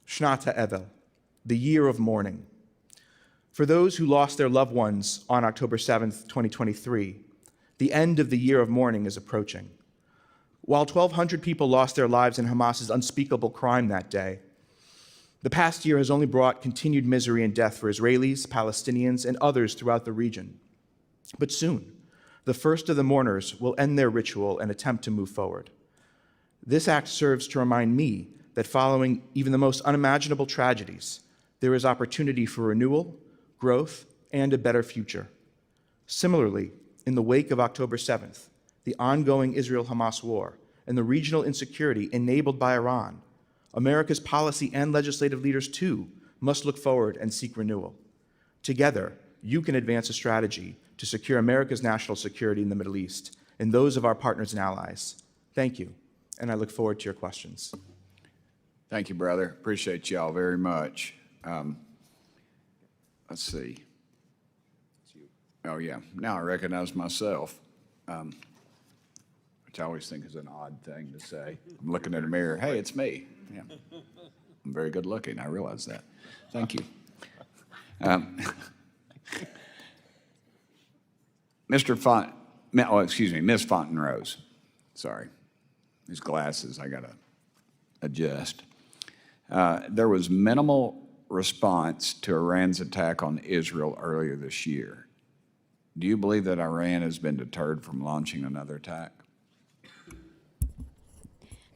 Shnat HaEvel, the year of mourning. For those who lost their loved ones on October 7th, 2023, the end of the year of mourning is approaching. While 1,200 people lost their lives in Hamas's unspeakable crime that day, the past year has only brought continued misery and death for Israelis, Palestinians, and others throughout the region. But soon, the first of the mourners will end their ritual and attempt to move forward. This act serves to remind me that following even the most unimaginable tragedies, there is opportunity for renewal, growth, and a better future. Similarly, in the wake of October 7th, the ongoing Israel-Hamas war, and the regional insecurity enabled by Iran, America's policy and legislative leaders, too, must look forward and seek renewal. Together, you can advance a strategy to secure America's national security in the Middle East and those of our partners and allies. Thank you, and I look forward to your questions. Thank you, brother. Appreciate y'all very much. Let's see. Oh, yeah. Now I recognize myself, which I always think is an odd thing to say. I'm looking in the mirror. Hey, it's me. Yeah. I'm very good looking. I realize that. Thank you. Miss Fontenrose. Sorry. These glasses, I got to adjust. There was minimal response to Iran's attack on Israel earlier this year. Do you believe that Iran has been deterred from launching another attack?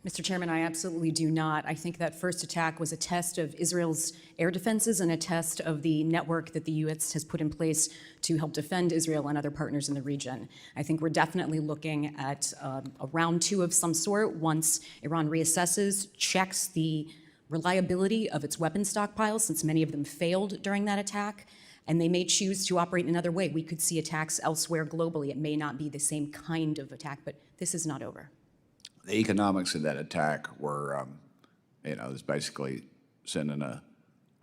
Mr. Chairman, I absolutely do not. I think that first attack was a test of Israel's air defenses and a test of the network that the U.S. has put in place to help defend Israel and other partners in the region. I think we're definitely looking at a round two of some sort once Iran reassesses, checks the reliability of its weapon stockpiles, since many of them failed during that attack, and they may choose to operate in another way. We could see attacks elsewhere globally. It may not be the same kind of attack, but this is not over. The economics of that attack were, it was basically sending a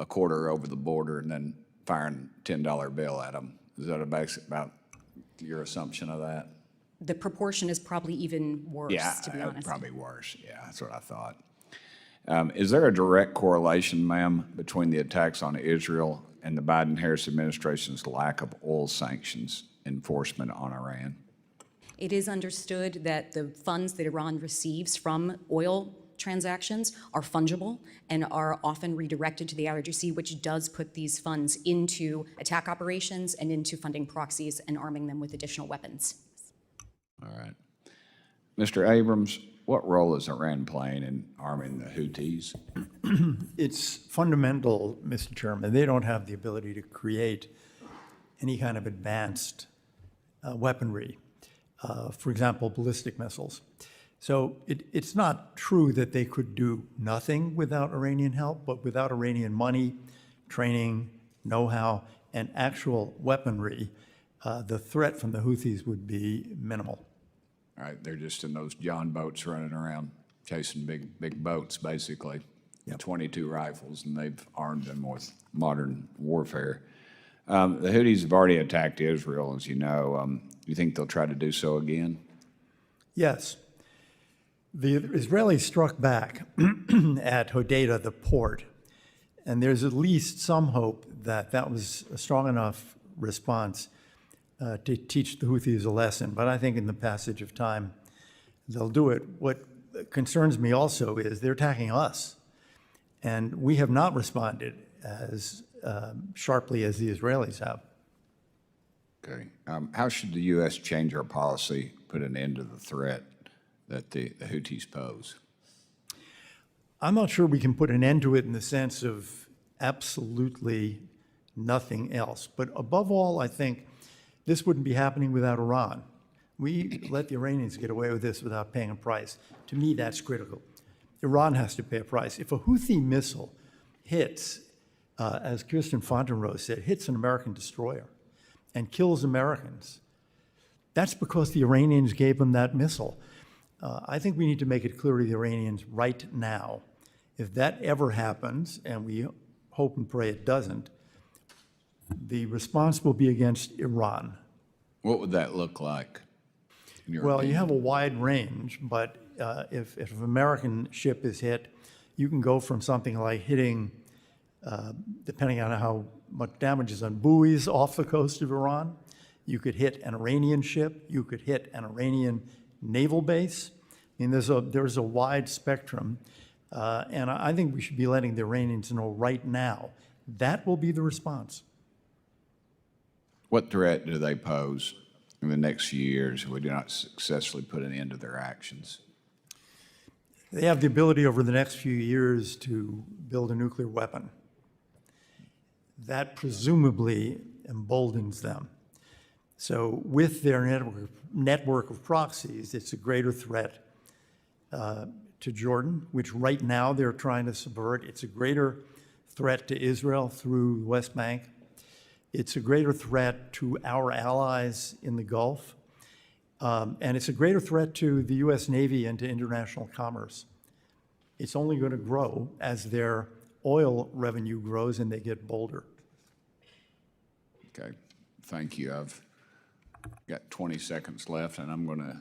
quarter over the border and then firing a $10 bill at them. Is that about your assumption of that? The proportion is probably even worse, Yeah, to be honest. probably worse. Yeah, that's what I thought. Is there a direct correlation, ma'am, between the attacks on Israel and the Biden-Harris administration's lack of oil sanctions enforcement on Iran? It is understood that the funds that Iran receives from oil transactions are fungible and are often redirected to the IRGC, which does put these funds into attack operations and into funding proxies and arming them with additional weapons. All right. Mr. Abrams, what role is Iran playing in arming the Houthis? It's fundamental, Mr. Chairman. They don't have the ability to create any kind of advanced weaponry, for example, ballistic missiles. So it's not true that they could do nothing without Iranian help, but without Iranian money, training, know-how, and actual weaponry, the threat from the Houthis would be minimal. All right, they're just in those John boats running around chasing big boats, basically, with 22 rifles, and they've armed them with modern warfare. The Houthis have already attacked Israel, as you know. You think they'll try to do so again? Yes. The Israelis struck back at Hodeidah, the port, and there's at least some hope that that was a strong enough response to teach the Houthis a lesson. But I think in the passage of time, they'll do it. What concerns me also is they're attacking us, and we have not responded as sharply as the Israelis have. Okay. How should the U.S. change our policy, put an end to the threat that the Houthis pose? I'm not sure we can put an end to it in the sense of absolutely nothing else. But above all, I think this wouldn't be happening without Iran. We let the Iranians get away with this without paying a price. To me, that's critical. Iran has to pay a price. If a Houthi missile hits, as Kirsten Fontenrose said, hits an American destroyer and kills Americans, that's because the Iranians gave them that missile. I think we need to make it clear to the Iranians right now, if that ever happens, and we hope and pray it doesn't, the response will be against Iran. What would that look like? In your Well, opinion? you have a wide range, but if an American ship is hit, you can go from something like hitting, depending on how much damage is on buoys off the coast of Iran. You could hit an Iranian ship. You could hit an Iranian naval base. I mean, there's a wide spectrum, and I think we should be letting the Iranians know right now that will be the response. What threat do they pose in the next few years if we do not successfully put an end to their actions? They have the ability over the next few years to build a nuclear weapon. That presumably emboldens them. So with their network of proxies, it's a greater threat to Jordan, which right now they're trying to subvert. It's a greater threat to Israel through the West Bank. It's a greater threat to our allies in the Gulf. And it's a greater threat to the U.S. Navy and to international commerce. It's only going to grow as their oil revenue grows and they get bolder. Okay, thank you. I've got 20 seconds left, and I'm going to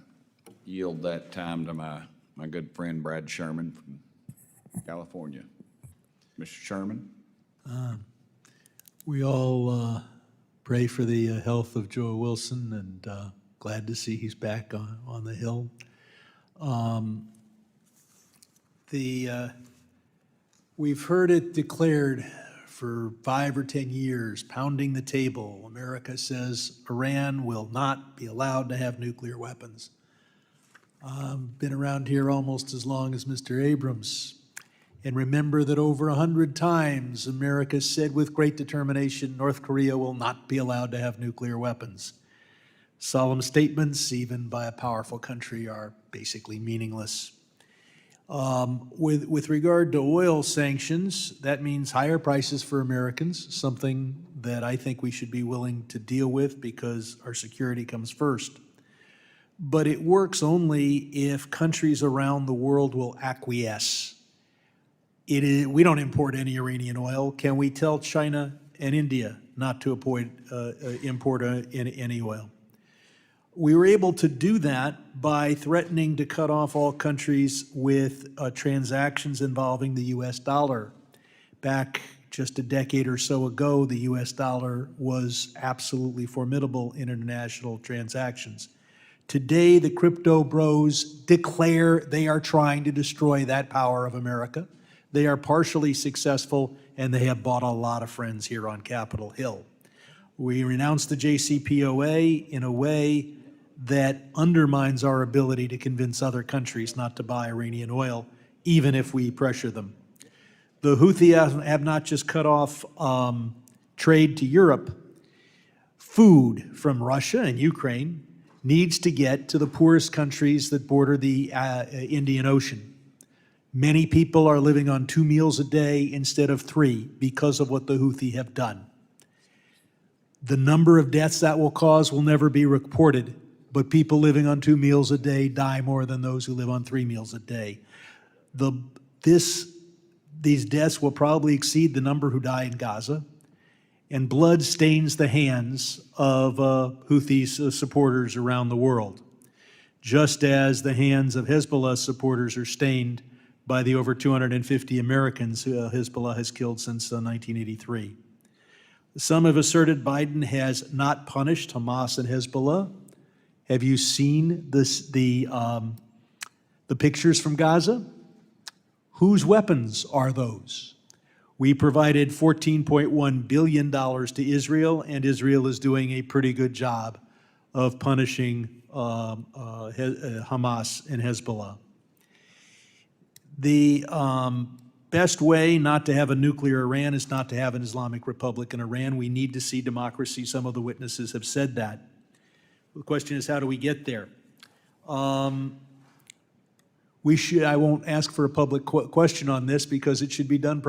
yield that time to my good friend Brad Sherman from California. Mr. Sherman? We all pray for the health of Joe Wilson, and glad to see he's back on the Hill. We've heard it declared for 5 or 10 years, pounding the table. America says Iran will not be allowed to have nuclear weapons. Been around here almost as long as Mr. Abrams. And remember that over 100 times, America said with great determination, North Korea will not be allowed to have nuclear weapons. Solemn statements, even by a powerful country, are basically meaningless. With regard to oil sanctions, that means higher prices for Americans, something that I think we should be willing to deal with because our security comes first. But it works only if countries around the world will acquiesce. We don't import any Iranian oil. Can we tell China and India not to import any oil? We were able to do that by threatening to cut off all countries with transactions involving the US dollar. Back just a decade or so ago, the US dollar was absolutely formidable in international transactions. Today, the crypto bros declare they are trying to destroy that power of America. They are partially successful, and they have bought a lot of friends here on Capitol Hill. We renounced the JCPOA in a way that undermines our ability to convince other countries not to buy Iranian oil, even if we pressure them. The Houthis have not just cut off trade to Europe. Food from Russia and Ukraine needs to get to the poorest countries that border the Indian Ocean. Many people are living on 2 meals a day instead of 3 because of what the Houthis have done. The number of deaths that will cause will never be reported, but people living on 2 meals a day die more than those who live on 3 meals a day. These deaths will probably exceed the number who die in Gaza, and blood stains the hands of Houthis supporters around the world, just as the hands of Hezbollah supporters are stained by the over 250 Americans Hezbollah has killed since 1983. Some have asserted Biden has not punished Hamas and Hezbollah. Have you seen the pictures from Gaza? Whose weapons are those? We provided $14.1 billion to Israel, and Israel is doing a pretty good job of punishing Hamas and Hezbollah. The best way not to have a nuclear Iran is not to have an Islamic Republic in Iran. We need to see democracy. Some of the witnesses have said that. The question is, how do we get there? I won't ask for a public question on this because it should be done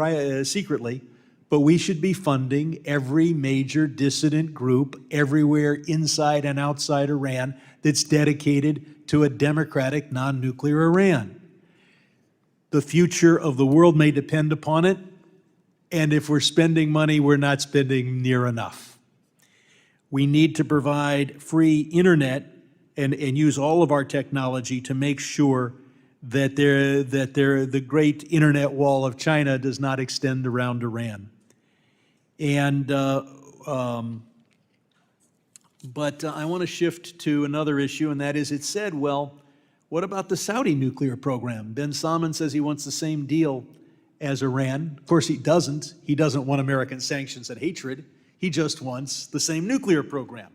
secretly, but we should be funding every major dissident group everywhere inside and outside Iran that's dedicated to a democratic, non-nuclear Iran. The future of the world may depend upon it, and if we're spending money, we're not spending near enough. We need to provide free internet and use all of our technology to make sure that the great internet wall of China does not extend around Iran. But I want to shift to another issue, and that is, it said, well, what about the Saudi nuclear program? Ben Salman says he wants the same deal as Iran. Of course, he doesn't. He doesn't want American sanctions and hatred. He just wants the same nuclear program.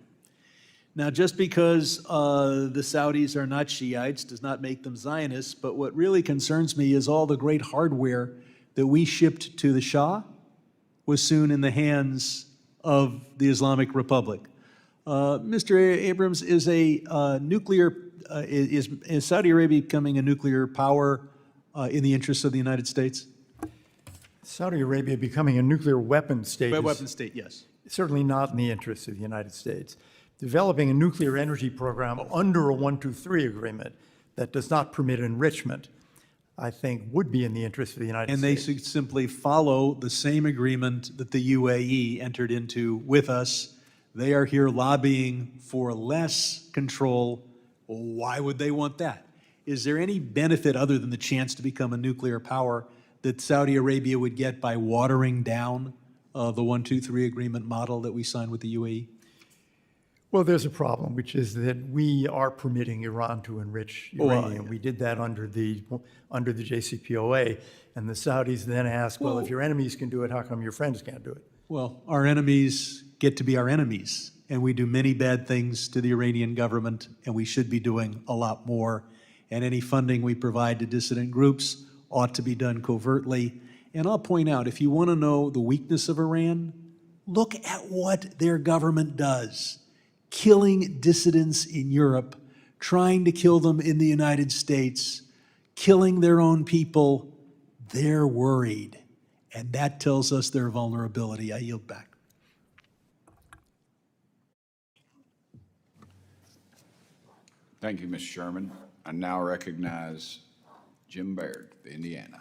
Now, just because the Saudis are not Shiites does not make them Zionists, but what really concerns me is all the great hardware that we shipped to the Shah was soon in the hands of the Islamic Republic. Mr. Abrams, is Saudi Arabia becoming a nuclear power in the interests of the United States? Saudi Arabia becoming a nuclear weapon state Weapon state, yes. certainly not in the interests of the United States. developing a nuclear energy program under a 123 agreement that does not permit enrichment, I think, would be in the interest of the United And they States. should simply follow the same agreement that the UAE entered into with us. They are here lobbying for less control. Why would they want that? Is there any benefit other than the chance to become a nuclear power that Saudi Arabia would get by watering down the 123 agreement model that we signed with the UAE? Well, there's a problem, which is that we are permitting Iran to enrich uranium. We did that under the JCPOA, and the Saudis then ask, well, if your enemies can do it, how come your friends can't do it? Well, our enemies get to be our enemies, and we do many bad things to the Iranian government, and we should be doing a lot more. And any funding we provide to dissident groups ought to be done covertly. And I'll point out, if you want to know the weakness of Iran, look at what their government does. Killing dissidents in Europe, trying to kill them in the United States, killing their own people. They're worried. And that tells us their vulnerability. I yield back. Thank you, Mr. Sherman. I now recognize Jim Baird, of Indiana.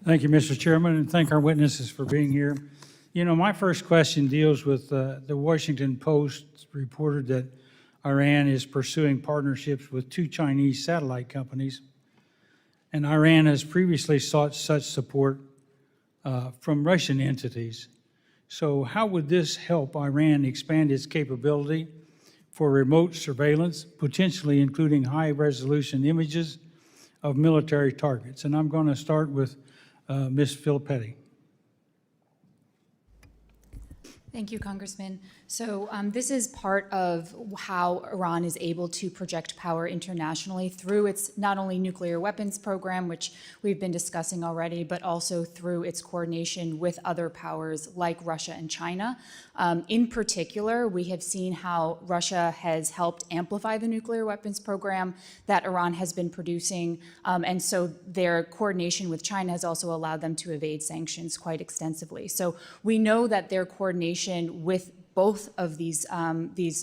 Thank you, Mr. Chairman, and thank our witnesses for being here. You know, my first question deals with the Washington Post reported that Iran is pursuing partnerships with 2 Chinese satellite companies, and Iran has previously sought such support from Russian entities. So how would this help Iran expand its capability for remote surveillance, potentially including high-resolution images of military targets? And I'm going to start with Ms. Filipetti. Thank you, Congressman. So this is part of how Iran is able to project power internationally through its not only nuclear weapons program, which we've been discussing already, but also through its coordination with other powers like Russia and China. In particular, we have seen how Russia has helped amplify the nuclear weapons program that Iran has been producing. And so their coordination with China has also allowed them to evade sanctions quite extensively. So we know that their coordination with both of these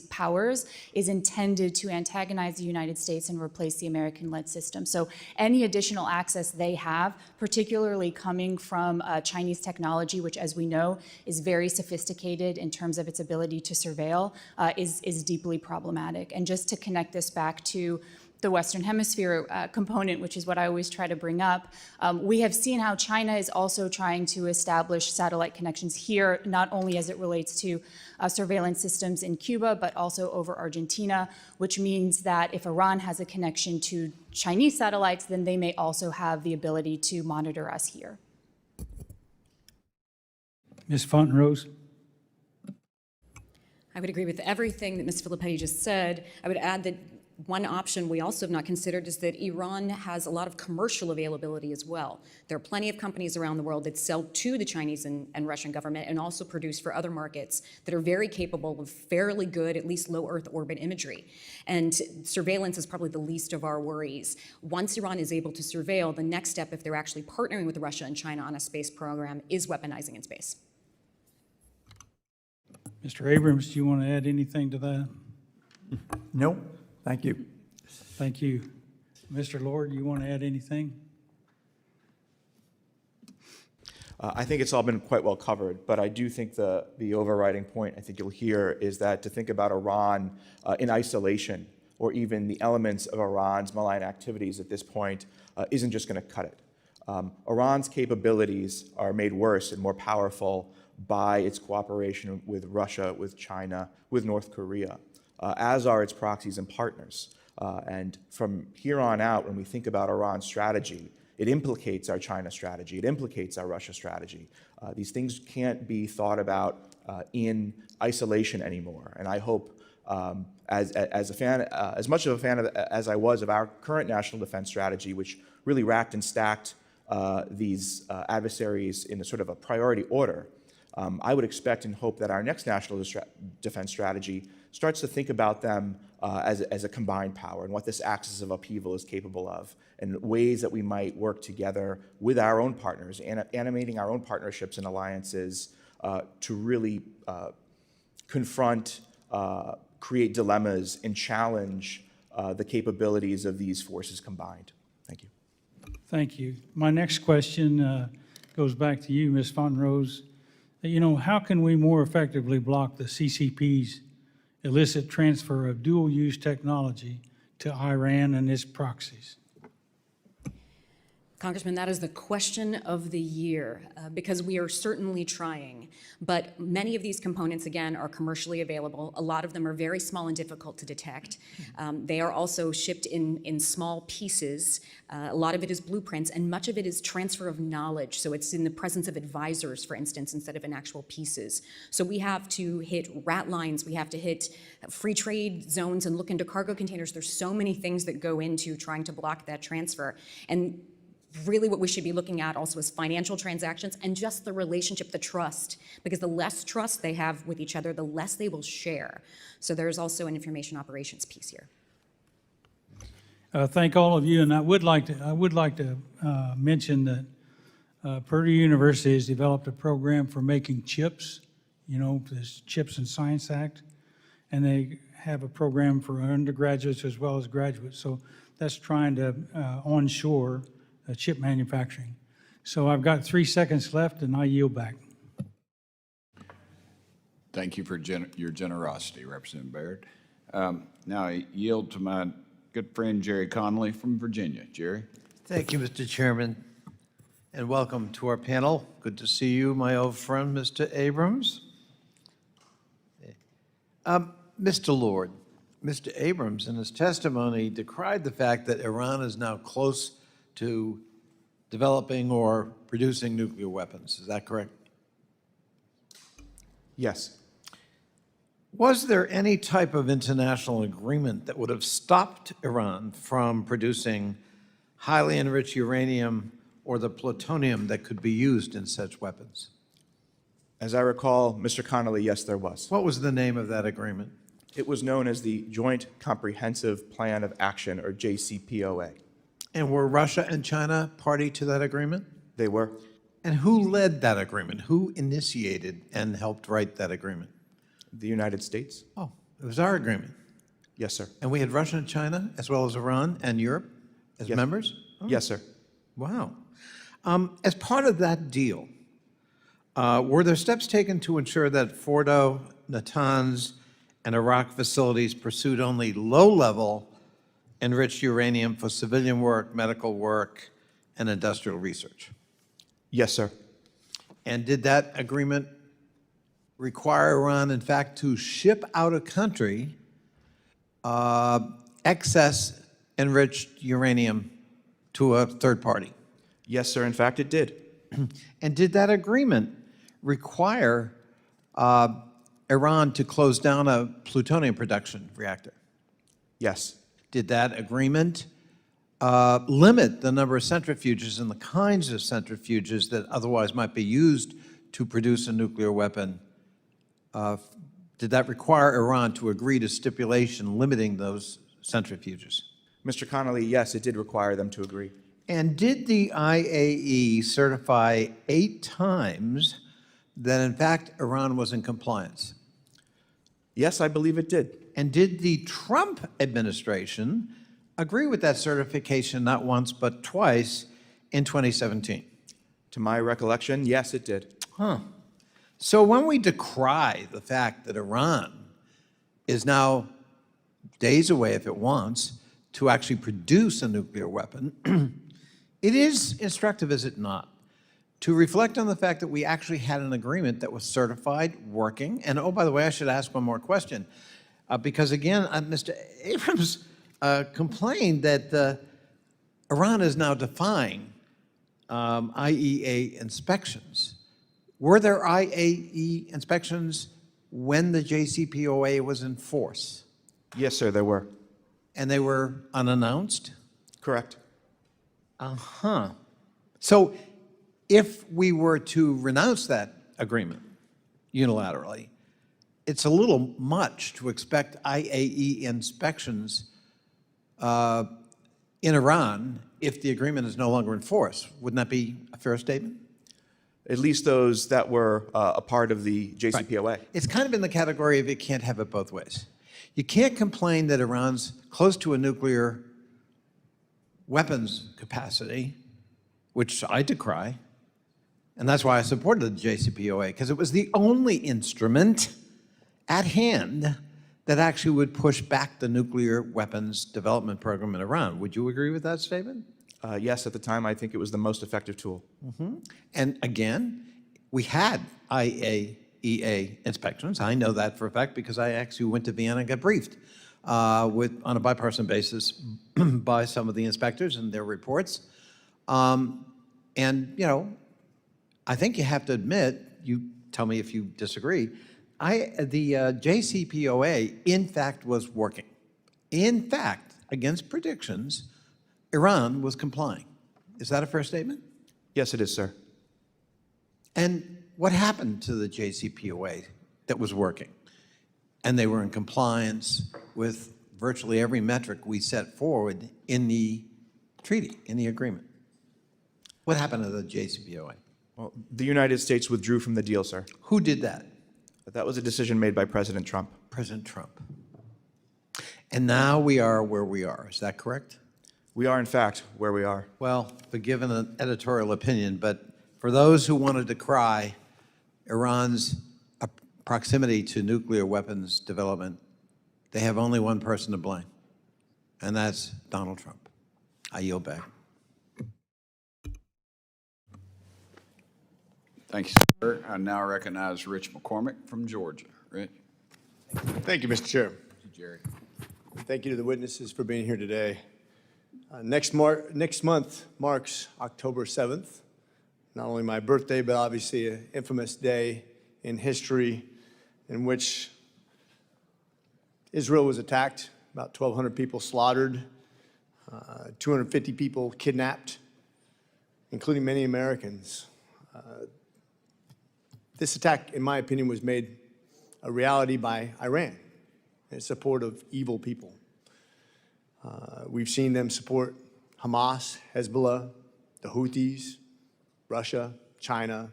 powers is intended to antagonize the United States and replace the American-led system. So any additional access they have, particularly coming from Chinese technology, which, as we know, is very sophisticated in terms of its ability to surveil, is deeply problematic. And just to connect this back to the Western Hemisphere component, which is what I always try to bring up, we have seen how China is also trying to establish satellite connections here, not only as it relates to surveillance systems in Cuba, but also over Argentina, which means that if Iran has a connection to Chinese satellites, then they may also have the ability to monitor us here. Ms. Fontenrose. I would agree with everything that Ms. Filipetti just said. I would add that one option we also have not considered is that Iran has a lot of commercial availability as well. There are plenty of companies around the world that sell to the Chinese and Russian government and also produce for other markets that are very capable of fairly good, at least low Earth orbit imagery. And surveillance is probably the least of our worries. Once Iran is able to surveil, the next step, if they're actually partnering with Russia and China on a space program, is weaponizing in space. Mr. Abrams, do you want to add anything to that? No, thank you. Thank you. Mr. Lord, you want to add anything? I think it's all been quite well covered, but I do think the overriding point I think you'll hear is that to think about Iran in isolation, or even the elements of Iran's malign activities at this point, isn't just going to cut it. Iran's capabilities are made worse and more powerful by its cooperation with Russia, with China, with North Korea, as are its proxies and partners. And from here on out, when we think about Iran's strategy, it implicates our China strategy, it implicates our Russia strategy. These things can't be thought about in isolation anymore. And I hope, as much of a fan as I was of our current national defense strategy, which really racked and stacked these adversaries in a sort of a priority order, I would expect and hope that our next national defense strategy starts to think about them as a combined power and what this axis of upheaval is capable of, and ways that we might work together with our own partners, and animating our own partnerships and alliances to really confront create dilemmas and challenge the capabilities of these forces combined. Thank you. Thank you. My next question goes back to you, Ms. Fontenrose. You know, how can we more effectively block the CCP's illicit transfer of dual-use technology to Iran and its proxies? Congressman, that is the question of the year, because we are certainly trying. But many of these components, again, are commercially available. A lot of them are very small and difficult to detect. They are also shipped in small pieces. A lot of it is blueprints, and much of it is transfer of knowledge. So it's in the presence of advisors, for instance, instead of in actual pieces. So we have to hit rat lines. We have to hit free trade zones and look into cargo containers. There's so many things that go into trying to block that transfer. And really what we should be looking at also is financial transactions and just the relationship, the trust, because the less trust they have with each other, the less they will share. So there's also an information operations piece here. Thank all of you, and I would like to mention that Purdue University has developed a program for making chips, you know, this Chips and Science Act, and they have a program for undergraduates as well as graduates. So that's trying to onshore chip manufacturing. So I've got 3 seconds left, and I yield back. Thank you for your generosity, Representative Baird. Now I yield to my good friend Jerry Connolly from Virginia. Jerry. Thank you, Mr. Chairman, and welcome to our panel. Good to see you, my old friend, Mr. Abrams. Mr. Lord, Mr. Abrams, in his testimony, decried the fact that Iran is now close to developing or producing nuclear weapons. Is that correct? Yes. Was there any type of international agreement that would have stopped Iran from producing highly enriched uranium or the plutonium that could be used in such weapons? As I recall, Mr. Connolly, yes, there was. What was the name of that agreement? It was known as the Joint Comprehensive Plan of Action, or JCPOA. And were Russia and China party to that agreement? They were. And who led that agreement? Who initiated and helped write that agreement? The United States? Oh, it was our agreement. Yes, sir. And we had Russia and China, as well as Iran and Europe as Yes. members? Oh, Yes, sir. wow. As part of that deal, were there steps taken to ensure that Fordo, Natanz, and Iraq facilities pursued only low-level enriched uranium for civilian work, medical work, and industrial research? Yes, sir. And did that agreement require Iran, in fact, to ship out of country excess enriched uranium to a third party? Yes, sir. In fact, it did. And did that agreement require Iran to close down a plutonium production reactor? Yes. Did that agreement limit the number of centrifuges and the kinds of centrifuges that otherwise might be used to produce a nuclear weapon? Did that require Iran to agree to stipulation limiting those centrifuges? Mr. Connolly, yes, it did require them to agree. And did the IAE certify 8 times that, in fact, Iran was in compliance? Yes, I believe it did. And did the Trump administration agree with that certification not once but twice in 2017? To my recollection, yes, it did. Huh. So when we decry the fact that Iran is now days away, if it wants, to actually produce a nuclear weapon, it is instructive, is it not, to reflect on the fact that we actually had an agreement that was certified, working. And oh, by the way, I should ask one more question. Because again, Mr. Abrams complained that Iran is now defying IAEA inspections. Were there IAEA inspections when the JCPOA was in force? Yes, sir, there were. And they were unannounced? Correct. Uh-huh. So if we were to renounce that agreement unilaterally, it's a little much to expect IAEA inspections in Iran if the agreement is no longer in force. Wouldn't that be a fair statement? at least those that were a part of the JCPOA. It's kind of in the category of it can't have it both ways. You can't complain that Iran's close to a nuclear weapons capacity, which I decry, and that's why I supported the JCPOA, because it was the only instrument at hand that actually would push back the nuclear weapons development program in Iran. Would you agree with that statement? Yes, at the time, I think it was the most effective tool. And again, we had IAEA inspections. I know that for a fact because I actually went to Vienna and got briefed on a bipartisan basis by some of the inspectors and their reports. And, you know, I think you have to admit, you tell me if you disagree, the JCPOA, in fact, was working. In fact, against predictions, Iran was complying. Is that a fair statement? Yes, it is, sir. And what happened to the JCPOA that was working? And they were in compliance with virtually every metric we set forward in the treaty, in the agreement. What happened to the JCPOA? Well, the United States withdrew from the deal, sir. Who did that? But that was a decision made by President Trump. President Trump. And now we are where we are. Is that correct? We are, in fact, where we are. Well, forgive an editorial opinion, but for those who wanted to decry Iran's proximity to nuclear weapons development, they have only one person to blame, and that's Donald Trump. I yield back. Thank you, sir. I now recognize Rich McCormick from Georgia. Rich? Thank you, Mr. Chair. Jerry. Thank you to the witnesses for being here today. Next month marks October 7th, not only my birthday, but obviously an infamous day in history in which Israel was attacked, about 1,200 people slaughtered, 250 people kidnapped, including many Americans. This attack, in my opinion, was made a reality by Iran in support of evil people. We've seen them support Hamas, Hezbollah, the Houthis, Russia, China,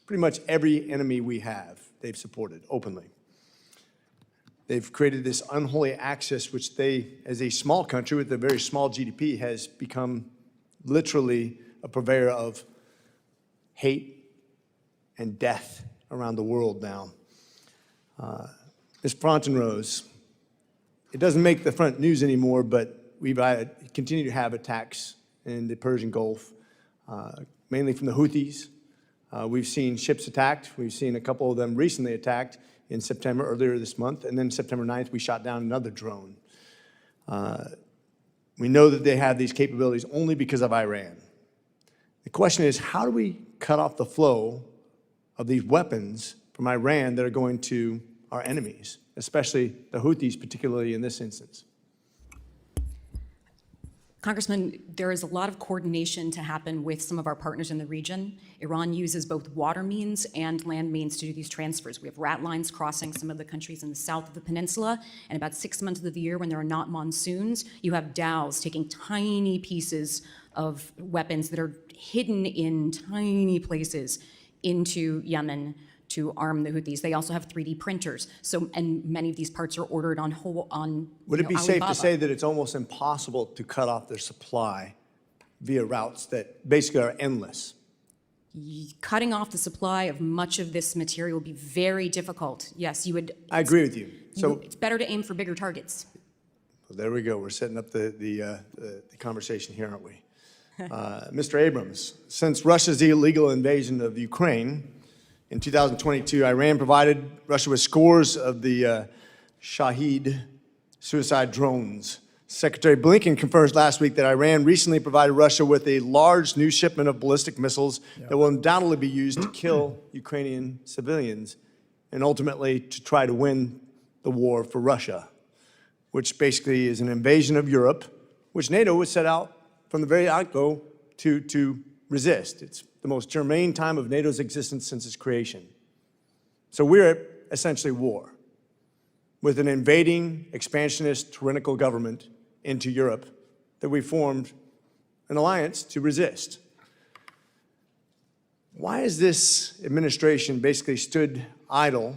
pretty much every enemy we have, they've supported openly. They've created this unholy axis, which they, as a small country with a very small GDP, has become literally a purveyor of hate and death around the world now. Ms. Fontenrose, it doesn't make the front news anymore, but we've continued to have attacks in the Persian Gulf, mainly from the Houthis. We've seen ships attacked. We've seen a couple of them recently attacked in September, earlier this month, and then September 9th, we shot down another drone. We know that they have these capabilities only because of Iran. The question is, how do we cut off the flow of these weapons from Iran that are going to our enemies, especially the Houthis, particularly in this instance? Congressman, there is a lot of coordination to happen with some of our partners in the region. Iran uses both water means and land means to do these transfers. We have rat lines crossing some of the countries in the south of the peninsula, and about 6 months of the year when there are not monsoons, you have dhows taking tiny pieces of weapons that are hidden in tiny places into Yemen to arm the Houthis. They also have 3D printers. So, and many of these parts are ordered on Would it be safe Alibaba. to say that it's almost impossible to cut off their supply via routes that basically are endless? Cutting off the supply of much of this material would be very difficult. Yes, you would. I agree with you. So It's better to aim for bigger targets. well, there we go. We're setting up the conversation here, aren't we? Mr. Abrams, since Russia's illegal invasion of Ukraine in 2022, Iran provided Russia with scores of the Shahed suicide drones. Secretary Blinken confirms last week that Iran recently provided Russia with a large new shipment of ballistic missiles that will undoubtedly be used to kill Ukrainian civilians and ultimately to try to win the war for Russia, which basically is an invasion of Europe, which NATO was set out from the very outgo to resist. It's the most germane time of NATO's existence since its creation. So we're at essentially war with an invading, expansionist, tyrannical government into Europe that we formed an alliance to resist. Why has this administration basically stood idle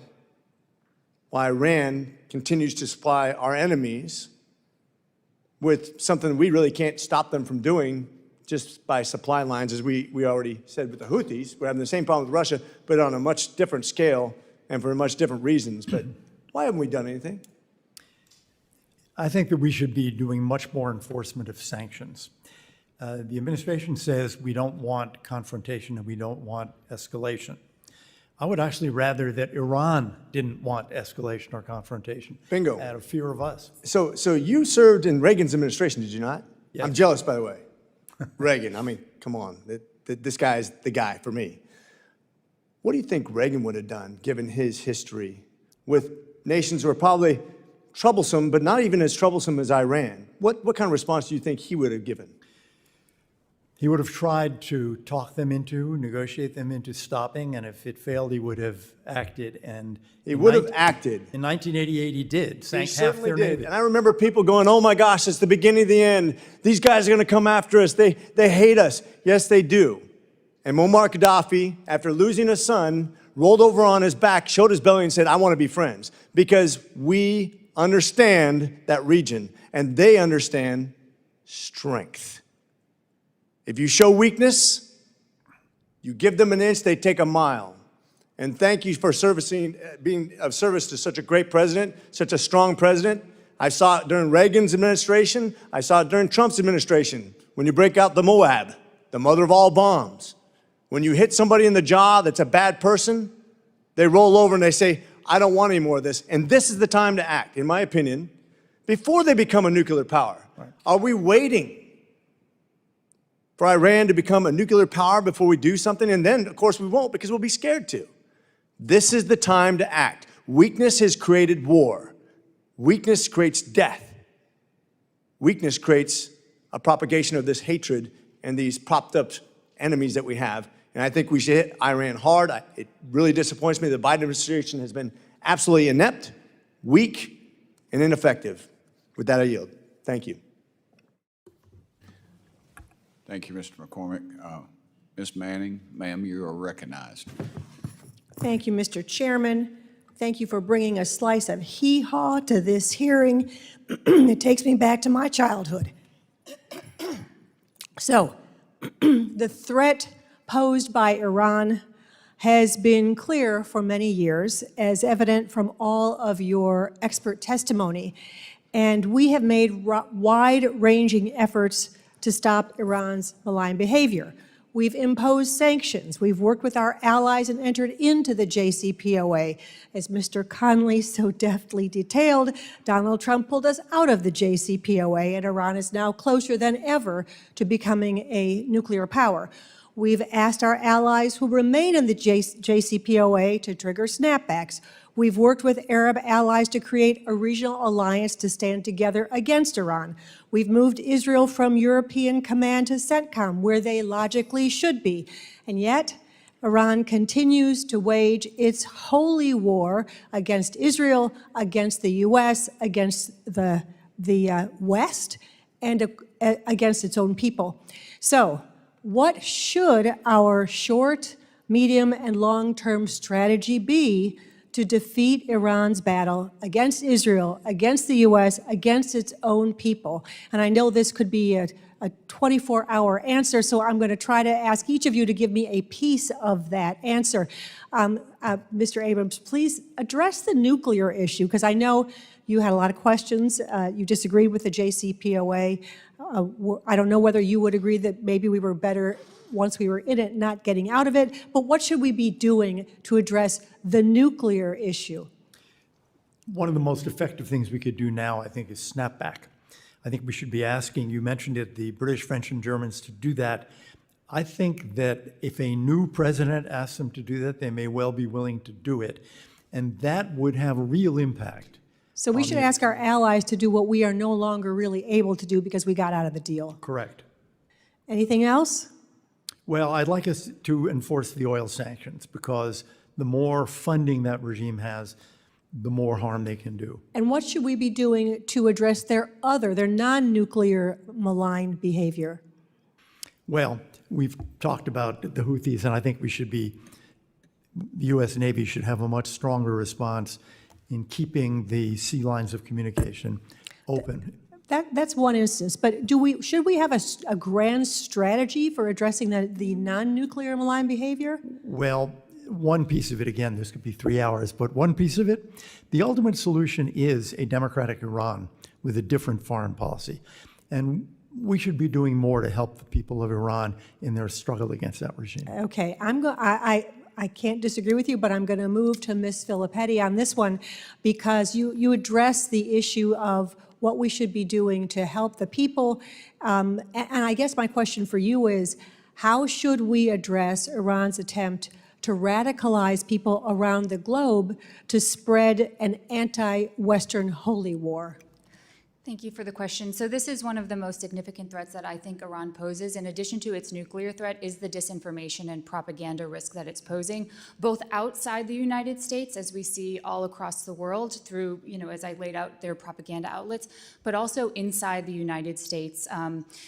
while Iran continues to supply our enemies with something we really can't stop them from doing just by supply lines, as we already said with the Houthis? We're having the same problem with Russia, but on a much different scale and for much different reasons. But why haven't we done anything? I think that we should be doing much more enforcement of sanctions. The administration says we don't want confrontation and we don't want escalation. I would actually rather that Iran didn't want escalation or confrontation. Bingo. Out of fear of us. So you served in Reagan's administration, did you not? Yes. I'm jealous, by the way. Reagan, I mean, come on. This guy's the guy for me. What do you think Reagan would have done, given his history, with nations who are probably troublesome, but not even as troublesome as Iran? What kind of response do you think he would have given? He would have tried to talk them into, negotiate them into stopping, and if it failed, he would have acted. And He would have acted. In 1988, he did. He Sank half certainly their did. navy. And I remember people going, oh my gosh, it's the beginning of the end. These guys are going to come after us. They hate us. Yes, they do. And Muammar Gaddafi, after losing a son, rolled over on his back, showed his belly and said, I want to be friends. Because we understand that region and they understand strength. If you show weakness, you give them an inch, they take a mile. And thank you for being of service to such a great president, such a strong president. I saw it during Reagan's administration. I saw it during Trump's administration. When you break out the Moab, the mother of all bombs. When you hit somebody in the jaw that's a bad person, they roll over and they say, I don't want any more of this. And this is the time to act, in my opinion, before they become a nuclear power. Right. Are we waiting for Iran to become a nuclear power before we do something? And then, of course, we won't, because we'll be scared to. This is the time to act. Weakness has created war. Weakness creates death. Weakness creates a propagation of this hatred and these propped up enemies that we have. And I think we should hit Iran hard. It really disappoints me the Biden administration has been absolutely inept, weak, and ineffective. With that, I yield. Thank you. Thank you, Mr. McCormick. Ms. Manning, ma'am, you are recognized. Thank you, Mr. Chairman. Thank you for bringing a slice of hee-haw to this hearing. It takes me back to my childhood. So, the threat posed by Iran has been clear for many years, as evident from all of your expert testimony. And we have made wide-ranging efforts to stop Iran's malign behavior. We've imposed sanctions. We've worked with our allies and entered into the JCPOA. As Mr. Connolly so deftly detailed, Donald Trump pulled us out of the JCPOA, and Iran is now closer than ever to becoming a nuclear power. We've asked our allies who remain in the JCPOA to trigger snapbacks. We've worked with Arab allies to create a regional alliance to stand together against Iran. We've moved Israel from European Command to CENTCOM, where they logically should be. And yet, Iran continues to wage its holy war against Israel, against the U.S., against the West, and against its own people. So, what should our short, medium, and long-term strategy be to defeat Iran's battle against Israel, against the U.S., against its own people? And I know this could be a 24-hour answer, so I'm going to try to ask each of you to give me a piece of that answer. Mr. Abrams, please address the nuclear issue, because I know you had a lot of questions. You disagreed with the JCPOA. I don't know whether you would agree that maybe we were better once we were in it, not getting out of it, but what should we be doing to address the nuclear issue? One of the most effective things we could do now, I think, is snap back. I think we should be asking, you mentioned it, the British, French, and Germans to do that. I think that if a new president asks them to do that, they may well be willing to do it. And that would have a real impact. So we should ask our allies to do what we are no longer really able to do because we got out of the deal. Correct. Anything else? Well, I'd like us to enforce the oil sanctions, because the more funding that regime has, the more harm they can do. And what should we be doing to address their non-nuclear malign behavior? Well, we've talked about the Houthis, and I think the U.S. Navy should have a much stronger response in keeping the sea lines of communication open. That's one instance, but should we have a grand strategy for addressing the non-nuclear malign behavior? Well, one piece of it, again, this could be 3 hours, but one piece of it, the ultimate solution is a democratic Iran with a different foreign policy. And we should be doing more to help the people of Iran in their struggle against that regime. Okay, I can't disagree with you, but I'm going to move to Ms. Filipetti on this one because you address the issue of what we should be doing to help the people. And I guess my question for you is, how should we address Iran's attempt to radicalize people around the globe to spread an anti-Western holy war? Thank you for the question. So this is one of the most significant threats that I think Iran poses. In addition to its nuclear threat is the disinformation and propaganda risk that it's posing, both outside the United States, as we see all across the world through, as I laid out, their propaganda outlets, but also inside the United States.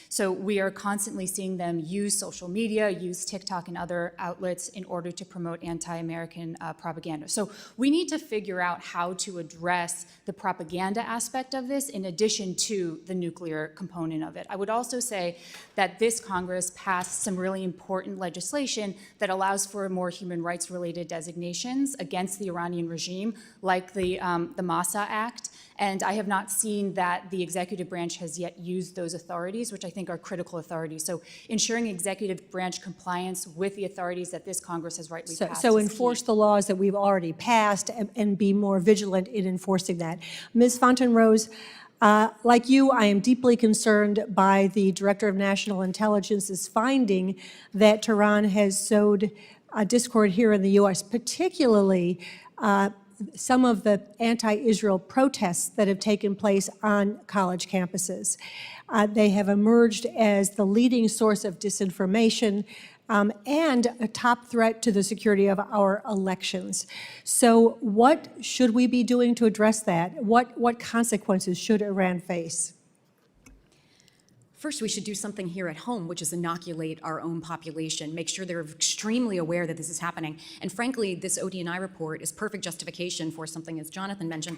So we are constantly seeing them use social media, use TikTok and other outlets in order to promote anti-American propaganda. So we need to figure out how to address the propaganda aspect of this in addition to the nuclear component of it. I would also say that this Congress passed some really important legislation that allows for more human rights related designations against the Iranian regime, like the Massa Act. And I have not seen that the executive branch has yet used those authorities, which I think are critical authorities. So ensuring executive branch compliance with the authorities that this Congress has rightly passed. So is enforce key. the laws that we've already passed and be more vigilant in enforcing that. Ms. Fontenrose, like you, I am deeply concerned by the Director of National Intelligence's finding that Tehran has sowed discord here in the U.S., particularly some of the anti-Israel protests that have taken place on college campuses. They have emerged as the leading source of disinformation and a top threat to the security of our elections. So what should we be doing to address that? What consequences should Iran face? First, we should do something here at home, which is inoculate our own population, make sure they're extremely aware that this is happening. And frankly, this ODNI report is perfect justification for something, as Jonathan mentioned,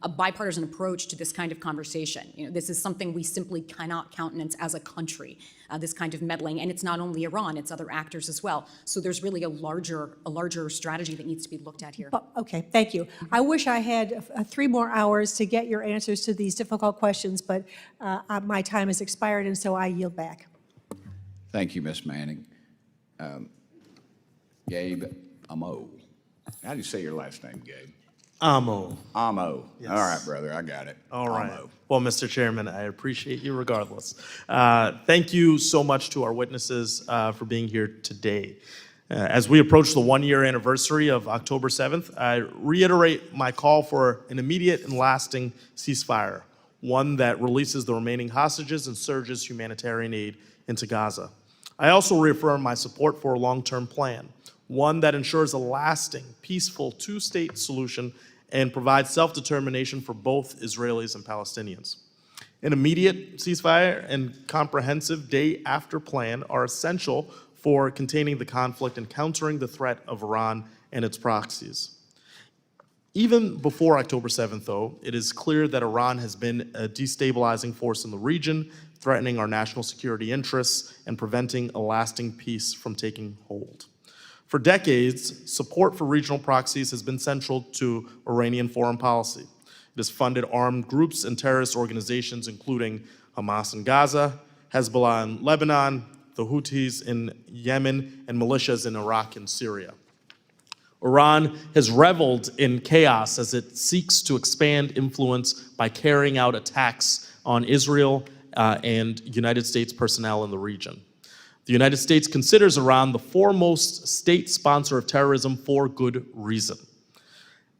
a bipartisan approach to this kind of conversation. This is something we simply cannot countenance as a country, this kind of meddling. And it's not only Iran, it's other actors as well. So there's really a larger strategy that needs to be looked at here. Okay, thank you. I wish I had 3 more hours to get your answers to these difficult questions, but my time has expired, and so I yield back. Thank you, Ms. Manning. Gabe Amo. How do you say your last name, Gabe? Amo. Amo. Yes. All right, brother, I got it. All right. Amo. Well, Mr. Chairman, I appreciate you regardless. Thank you so much to our witnesses for being here today. As we approach the 1-year anniversary of October 7th, I reiterate my call for an immediate and lasting ceasefire, one that releases the remaining hostages and surges humanitarian aid into Gaza. I also reaffirm my support for a long-term plan, one that ensures a lasting, peaceful 2-state solution and provides self-determination for both Israelis and Palestinians. An immediate ceasefire and comprehensive day-after plan are essential for containing the conflict and countering the threat of Iran and its proxies. Even before October 7th, though, it is clear that Iran has been a destabilizing force in the region, threatening our national security interests and preventing a lasting peace from taking hold. For decades, support for regional proxies has been central to Iranian foreign policy. It has funded armed groups and terrorist organizations, including Hamas in Gaza, Hezbollah in Lebanon, the Houthis in Yemen, and militias in Iraq and Syria. Iran has reveled in chaos as it seeks to expand influence by carrying out attacks on Israel and United States personnel in the region. The United States considers Iran the foremost state sponsor of terrorism for good reason.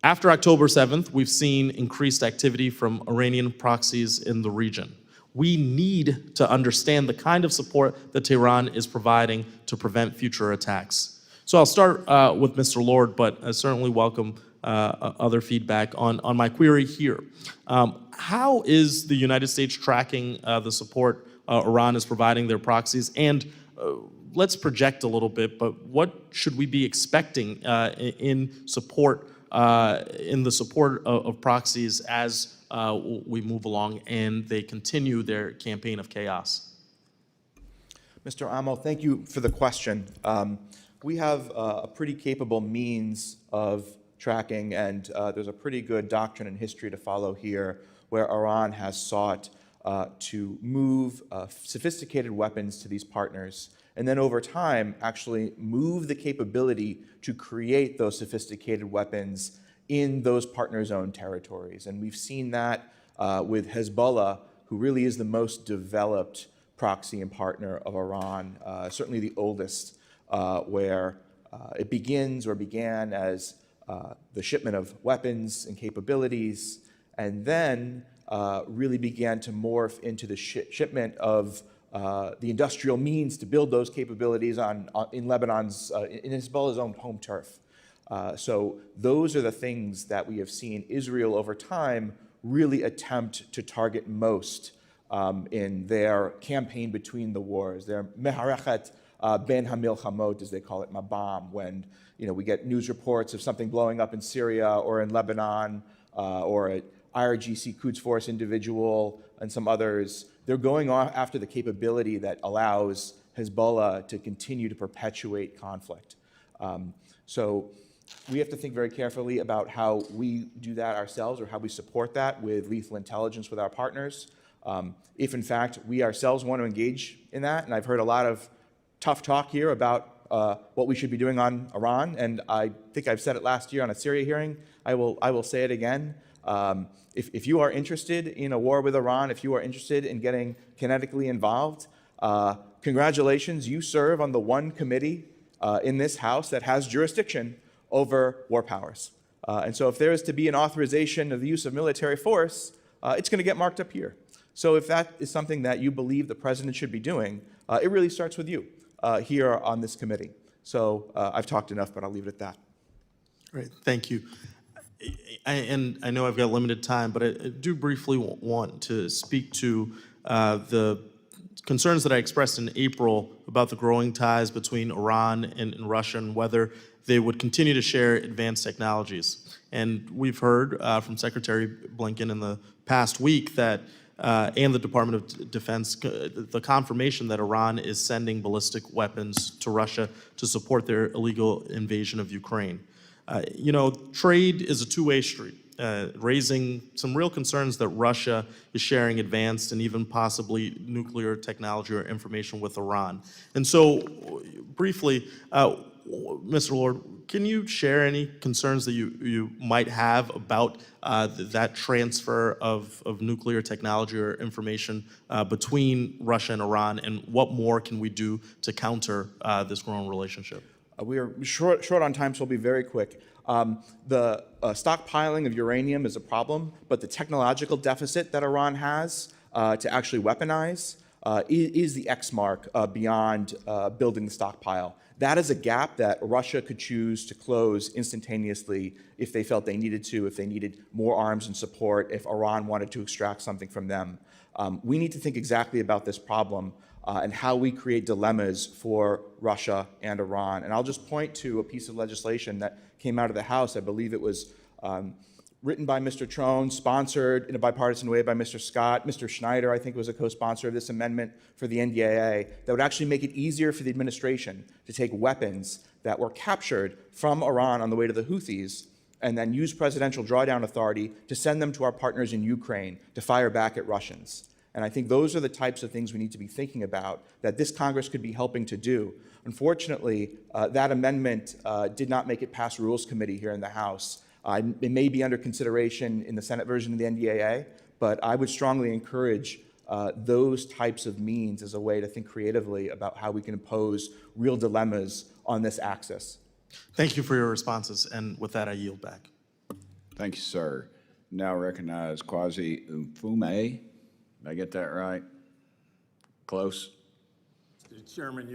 After October 7th, we've seen increased activity from Iranian proxies in the region. We need to understand the kind of support that Tehran is providing to prevent future attacks. So I'll start with Mr. Lord, but I certainly welcome other feedback on my query here. How is the United States tracking the support Iran is providing their proxies? And let's project a little bit, but what should we be expecting in the support of proxies as we move along and they continue their campaign of chaos? Mr. Amo, thank you for the question. We have a pretty capable means of tracking, and there's a pretty good doctrine and history to follow here, where Iran has sought to move sophisticated weapons to these partners, and then over time actually move the capability to create those sophisticated weapons in those partners' own territories. And we've seen that with Hezbollah, who really is the most developed proxy and partner of Iran, certainly the oldest, where it began as the shipment of weapons and capabilities, and then really began to morph into the shipment of the industrial means to build those capabilities in Lebanon's, in Hezbollah's own home turf. So those are the things that we have seen Israel over time really attempt to target most in their campaign between the wars, their meharechet ben hamilchamot, as they call it, mabam, when we get news reports of something blowing up in Syria or in Lebanon or at IRGC Quds Force individual and some others. They're going after the capability that allows Hezbollah to continue to perpetuate conflict. So we have to think very carefully about how we do that ourselves or how we support that with lethal intelligence with our partners. If in fact we ourselves want to engage in that, and I've heard a lot of tough talk here about what we should be doing on Iran, and I think I've said it last year on a Syria hearing, I will say it again. If you are interested in a war with Iran, if you are interested in getting kinetically involved, congratulations, you serve on the one committee in this House that has jurisdiction over war powers. And so if there is to be an authorization of the use of military force, it's going to get marked up here. So if that is something that you believe the president should be doing, it really starts with you here on this committee. So I've talked enough, but I'll leave it at that. Great, thank you. And I know I've got limited time, but I do briefly want to speak to the concerns that I expressed in April about the growing ties between Iran and Russia and whether they would continue to share advanced technologies. And we've heard from Secretary Blinken in the past week that, and the Department of Defense, the confirmation that Iran is sending ballistic weapons to Russia to support their illegal invasion of Ukraine. Trade is a two-way street, raising some real concerns that Russia is sharing advanced and even possibly nuclear technology or information with Iran. And so, briefly, Mr. Lord, can you share any concerns that you might have about that transfer of nuclear technology or information between Russia and Iran, and what more can we do to counter this growing relationship? We are short on time, so we'll be very quick. The stockpiling of uranium is a problem, but the technological deficit that Iran has to actually weaponize is the X mark beyond building the stockpile. That is a gap that Russia could choose to close instantaneously if they felt they needed to, if they needed more arms and support, if Iran wanted to extract something from them. We need to think exactly about this problem and how we create dilemmas for Russia and Iran. And I'll just point to a piece of legislation that came out of the House. I believe it was written by Mr. Trone, sponsored in a bipartisan way by Mr. Scott. Mr. Schneider, I think, was a co-sponsor of this amendment for the NDAA that would actually make it easier for the administration to take weapons that were captured from Iran on the way to the Houthis and then use presidential drawdown authority to send them to our partners in Ukraine to fire back at Russians. And I think those are the types of things we need to be thinking about that this Congress could be helping to do. Unfortunately, that amendment did not make it past Rules Committee here in the House. It may be under consideration in the Senate version of the NDAA, but I would strongly encourage those types of means as a way to think creatively about how we can impose real dilemmas on this axis. Thank you for your responses, and with that, I yield back. Thank you, sir. Now recognize Kwasi Mfume. Did I get that right? Close? Mr. Chairman,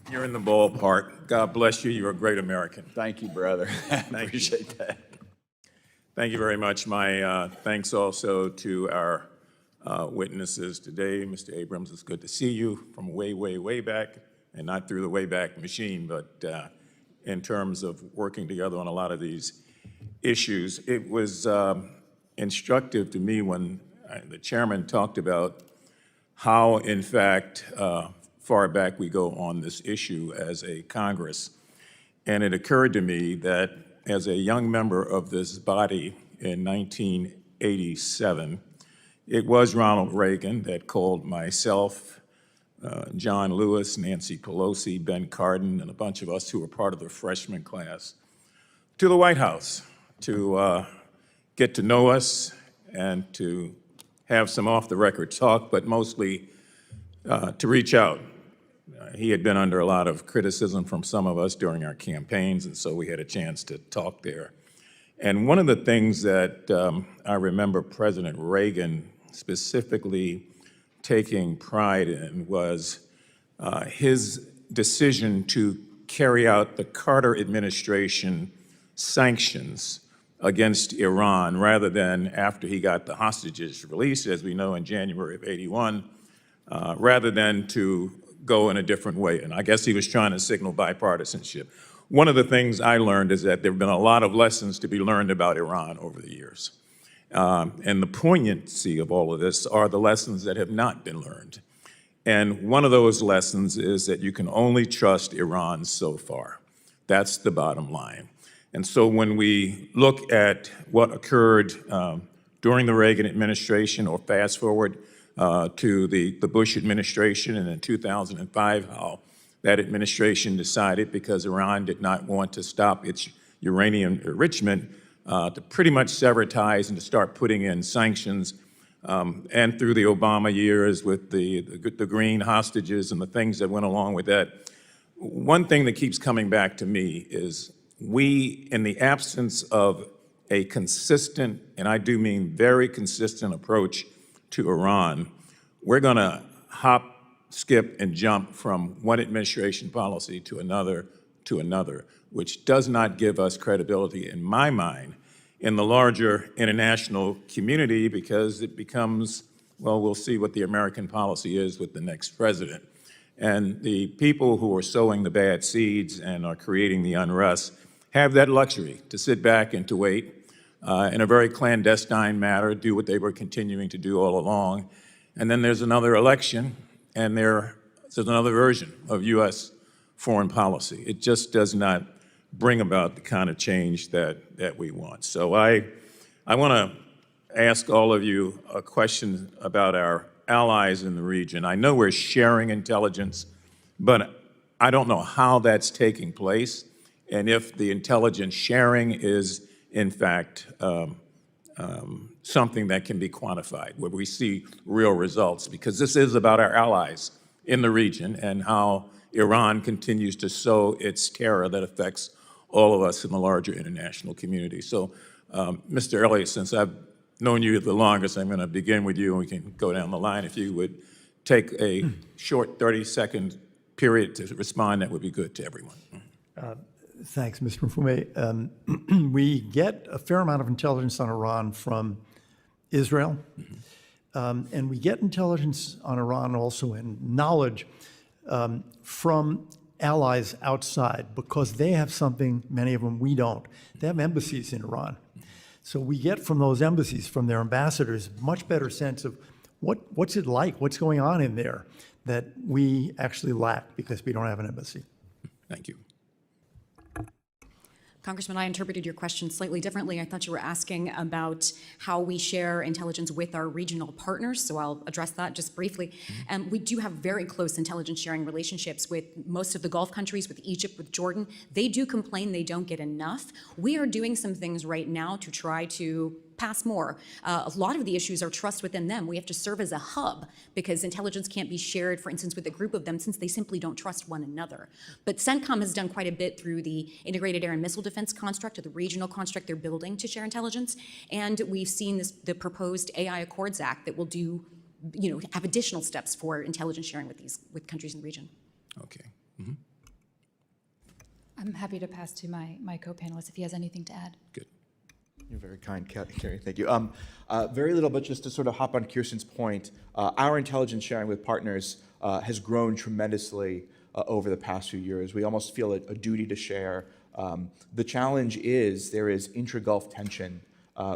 you're in the ballpark. God bless you. You're a great American. Thank you, brother. I appreciate that. Thank you very much. My thanks also to our witnesses today. Mr. Abrams, it's good to see you from way, way, way back and not through the Wayback Machine, but in terms of working together on a lot of these issues. It was instructive to me when the chairman talked about how, in fact, far back we go on this issue as a Congress. And it occurred to me that as a young member of this body in 1987, it was Ronald Reagan that called myself, John Lewis, Nancy Pelosi, Ben Cardin, and a bunch of us who were part of the freshman class to the White House to get to know us and to have some off-the-record talk, but mostly to reach out. He had been under a lot of criticism from some of us during our campaigns, and so we had a chance to talk there. And one of the things that I remember President Reagan specifically taking pride in was his decision to carry out the Carter administration sanctions against Iran rather than after he got the hostages released, as we know, in January of '81, rather than to go in a different way. And I guess he was trying to signal bipartisanship. One of the things I learned is that there have been a lot of lessons to be learned about Iran over the years. And the poignancy of all of this are the lessons that have not been learned. And one of those lessons is that you can only trust Iran so far. That's the bottom line. And so when we look at what occurred during the Reagan administration, or fast forward to the Bush administration, and in 2005, how that administration decided, because Iran did not want to stop its uranium enrichment, to pretty much sever ties and to start putting in sanctions. And through the Obama years with the green hostages and the things that went along with that, one thing that keeps coming back to me is we, in the absence of a consistent, and I do mean very consistent approach to Iran, we're going to hop, skip, and jump from one administration policy to another, which does not give us credibility, in my mind, in the larger international community, because it becomes, well, we'll see what the American policy is with the next president. And the people who are sowing the bad seeds and are creating the unrest have that luxury to sit back and to wait in a very clandestine manner, do what they were continuing to do all along. And then there's another election, and there's another version of U.S. foreign policy. It just does not bring about the kind of change that we want. So I want to ask all of you a question about our allies in the region. I know we're sharing intelligence, but I don't know how that's taking place, and if the intelligence sharing is, in fact, something that can be quantified, where we see real results, because this is about our allies in the region and how Iran continues to sow its terror that affects all of us in the larger international community. So, Mr. Elliott, since I've known you the longest, I'm going to begin with you, and we can go down the line. If you would take a short 30-second period to respond, that would be good to everyone. Thanks, Mr. Mfume. We get a fair amount of intelligence on Iran from Israel, and we get intelligence on Iran also, and knowledge from allies outside, because they have something, many of them we don't. They have embassies in Iran. So we get from those embassies, from their ambassadors, much better sense of what's it like, what's going on in there, that we actually lack because we don't have an embassy. Thank you. Congressman, I interpreted your question slightly differently. I thought you were asking about how we share intelligence with our regional partners, so I'll address that just briefly. We do have very close intelligence sharing relationships with most of the Gulf countries, with Egypt, with Jordan. They do complain they don't get enough. We are doing some things right now to try to pass more. A lot of the issues are trust within them. We have to serve as a hub, because intelligence can't be shared, for instance, with a group of them, since they simply don't trust one another. But CENTCOM has done quite a bit through the Integrated Air and Missile Defense construct, or the regional construct they're building to share intelligence. And we've seen the proposed AI Accords Act that will do, have additional steps for intelligence sharing with countries in the region. Okay. I'm happy to pass to my co-panelist if he has anything to add. Good. You're very kind, Carrie. Thank you. Very little, but just to sort of hop on Kirsten's point, our intelligence sharing with partners has grown tremendously over the past few years. We almost feel a duty to share. The challenge is there is intra-Gulf tension,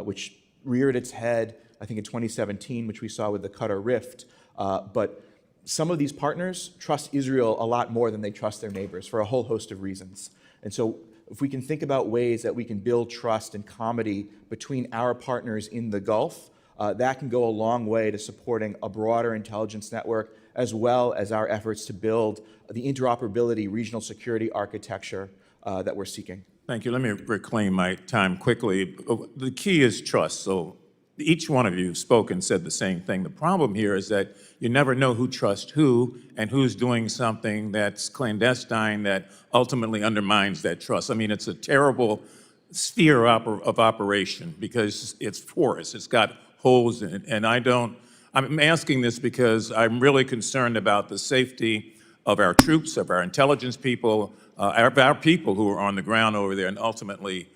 which reared its head, I think, in 2017, which we saw with the Qatar rift. But some of these partners trust Israel a lot more than they trust their neighbors for a whole host of reasons. And so if we can think about ways that we can build trust and comity between our partners in the Gulf, that can go a long way to supporting a broader intelligence network, as well as our efforts to build the interoperability regional security architecture that we're seeking. Thank you. Let me reclaim my time quickly. The key is trust. So each one of you spoke and said the same thing. The problem here is that you never know who trusts who and who's doing something that's clandestine that ultimately undermines that trust. I mean, it's a terrible sphere of operation because it's porous. It's got holes in it. And I'm asking this because I'm really concerned about the safety of our troops, of our intelligence people, of our people who are on the ground over there, and ultimately,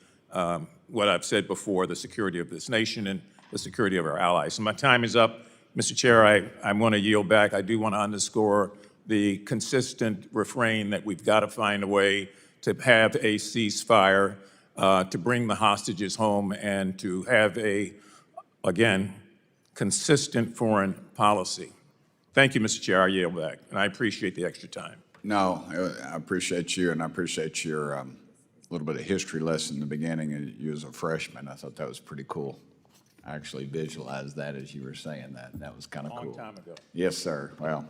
what I've said before, the security of this nation and the security of our allies. So my time is up. Mr. Chair, I want to yield back. I do want to underscore the consistent refrain that we've got to find a way to have a ceasefire, to bring the hostages home, and to have again, consistent foreign policy. Thank you, Mr. Chair. I yield back, and I appreciate the extra time. No, I appreciate you, and I appreciate your little bit of history lesson in the beginning. And you as a freshman, I thought that was pretty cool. I actually visualized that as you were saying that. That was kind of cool. Long time ago. Yes, sir. Well,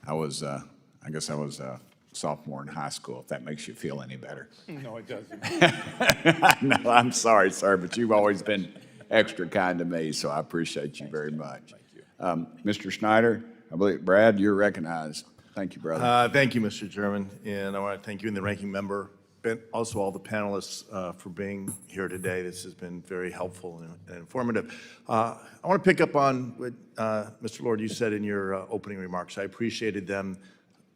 I guess I was a sophomore in high school, if that makes you feel any better. No, it doesn't. No, I'm sorry, sir, but you've always been extra kind to me, so I appreciate you very much. Thank you. Mr. Snyder, I believe, Brad, you're recognized. Thank you, brother. Thank you, Mr. Chairman, and I want to thank you and the ranking member, but also all the panelists for being here today. This has been very helpful and informative. I want to pick up on what, Mr. Lord, you said in your opening remarks. I appreciated them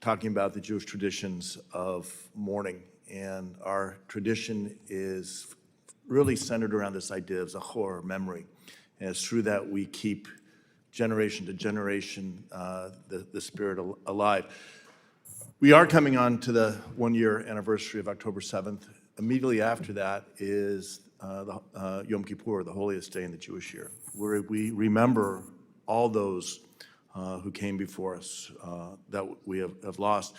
talking about the Jewish traditions of mourning, and our tradition is really centered around this idea of zachor, memory. And it's through that we keep generation to generation the spirit alive. We are coming on to the one-year anniversary of October 7th. Immediately after that is Yom Kippur, the holiest day in the Jewish year, where we remember all those who came before us that we have lost.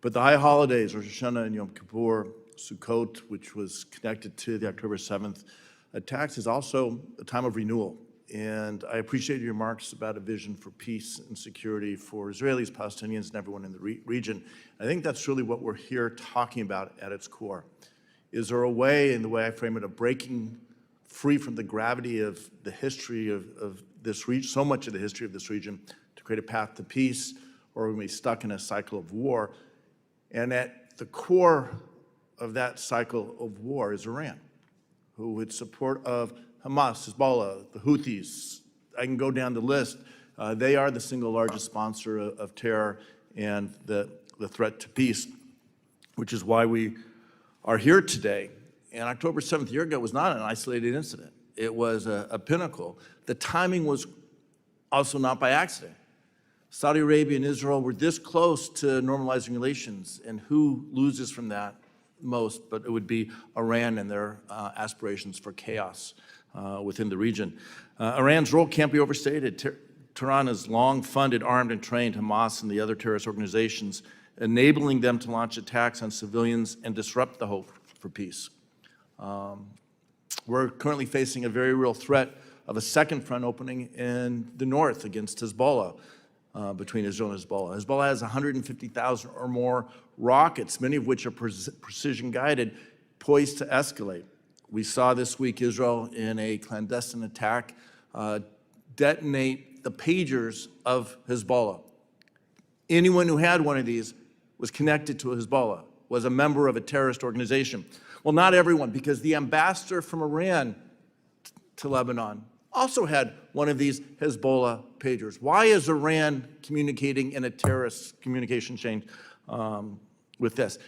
But the high holidays, Rosh Hashanah and Yom Kippur, Sukkot, which was connected to the October 7th attacks, is also a time of renewal. And I appreciate your remarks about a vision for peace and security for Israelis, Palestinians, and everyone in the region. I think that's really what we're here talking about at its core. Is there a way, in the way I frame it, of breaking free from the gravity of the history of this region, so much of the history of this region, to create a path to peace, or are we stuck in a cycle of war? And at the core of that cycle of war is Iran, who with support of Hamas, Hezbollah, the Houthis, I can go down the list. They are the single largest sponsor of terror and the threat to peace, which is why we are here today. And October 7th, a year ago, was not an isolated incident. It was a pinnacle. The timing was also not by accident. Saudi Arabia and Israel were this close to normalizing relations, and who loses from that most? But it would be Iran and their aspirations for chaos within the region. Iran's role can't be overstated. Tehran has long funded, armed, and trained Hamas and the other terrorist organizations, enabling them to launch attacks on civilians and disrupt the hope for peace. We're currently facing a very real threat of a second front opening in the north against Hezbollah, between Israel and Hezbollah. Hezbollah has 150,000 or more rockets, many of which are precision-guided, poised to escalate. We saw this week Israel, in a clandestine attack, detonate the pagers of Hezbollah. Anyone who had one of these was connected to Hezbollah, was a member of a terrorist organization. Well, not everyone, because the ambassador from Iran to Lebanon also had one of these Hezbollah pagers. Why is Iran communicating in a terrorist communication chain with this?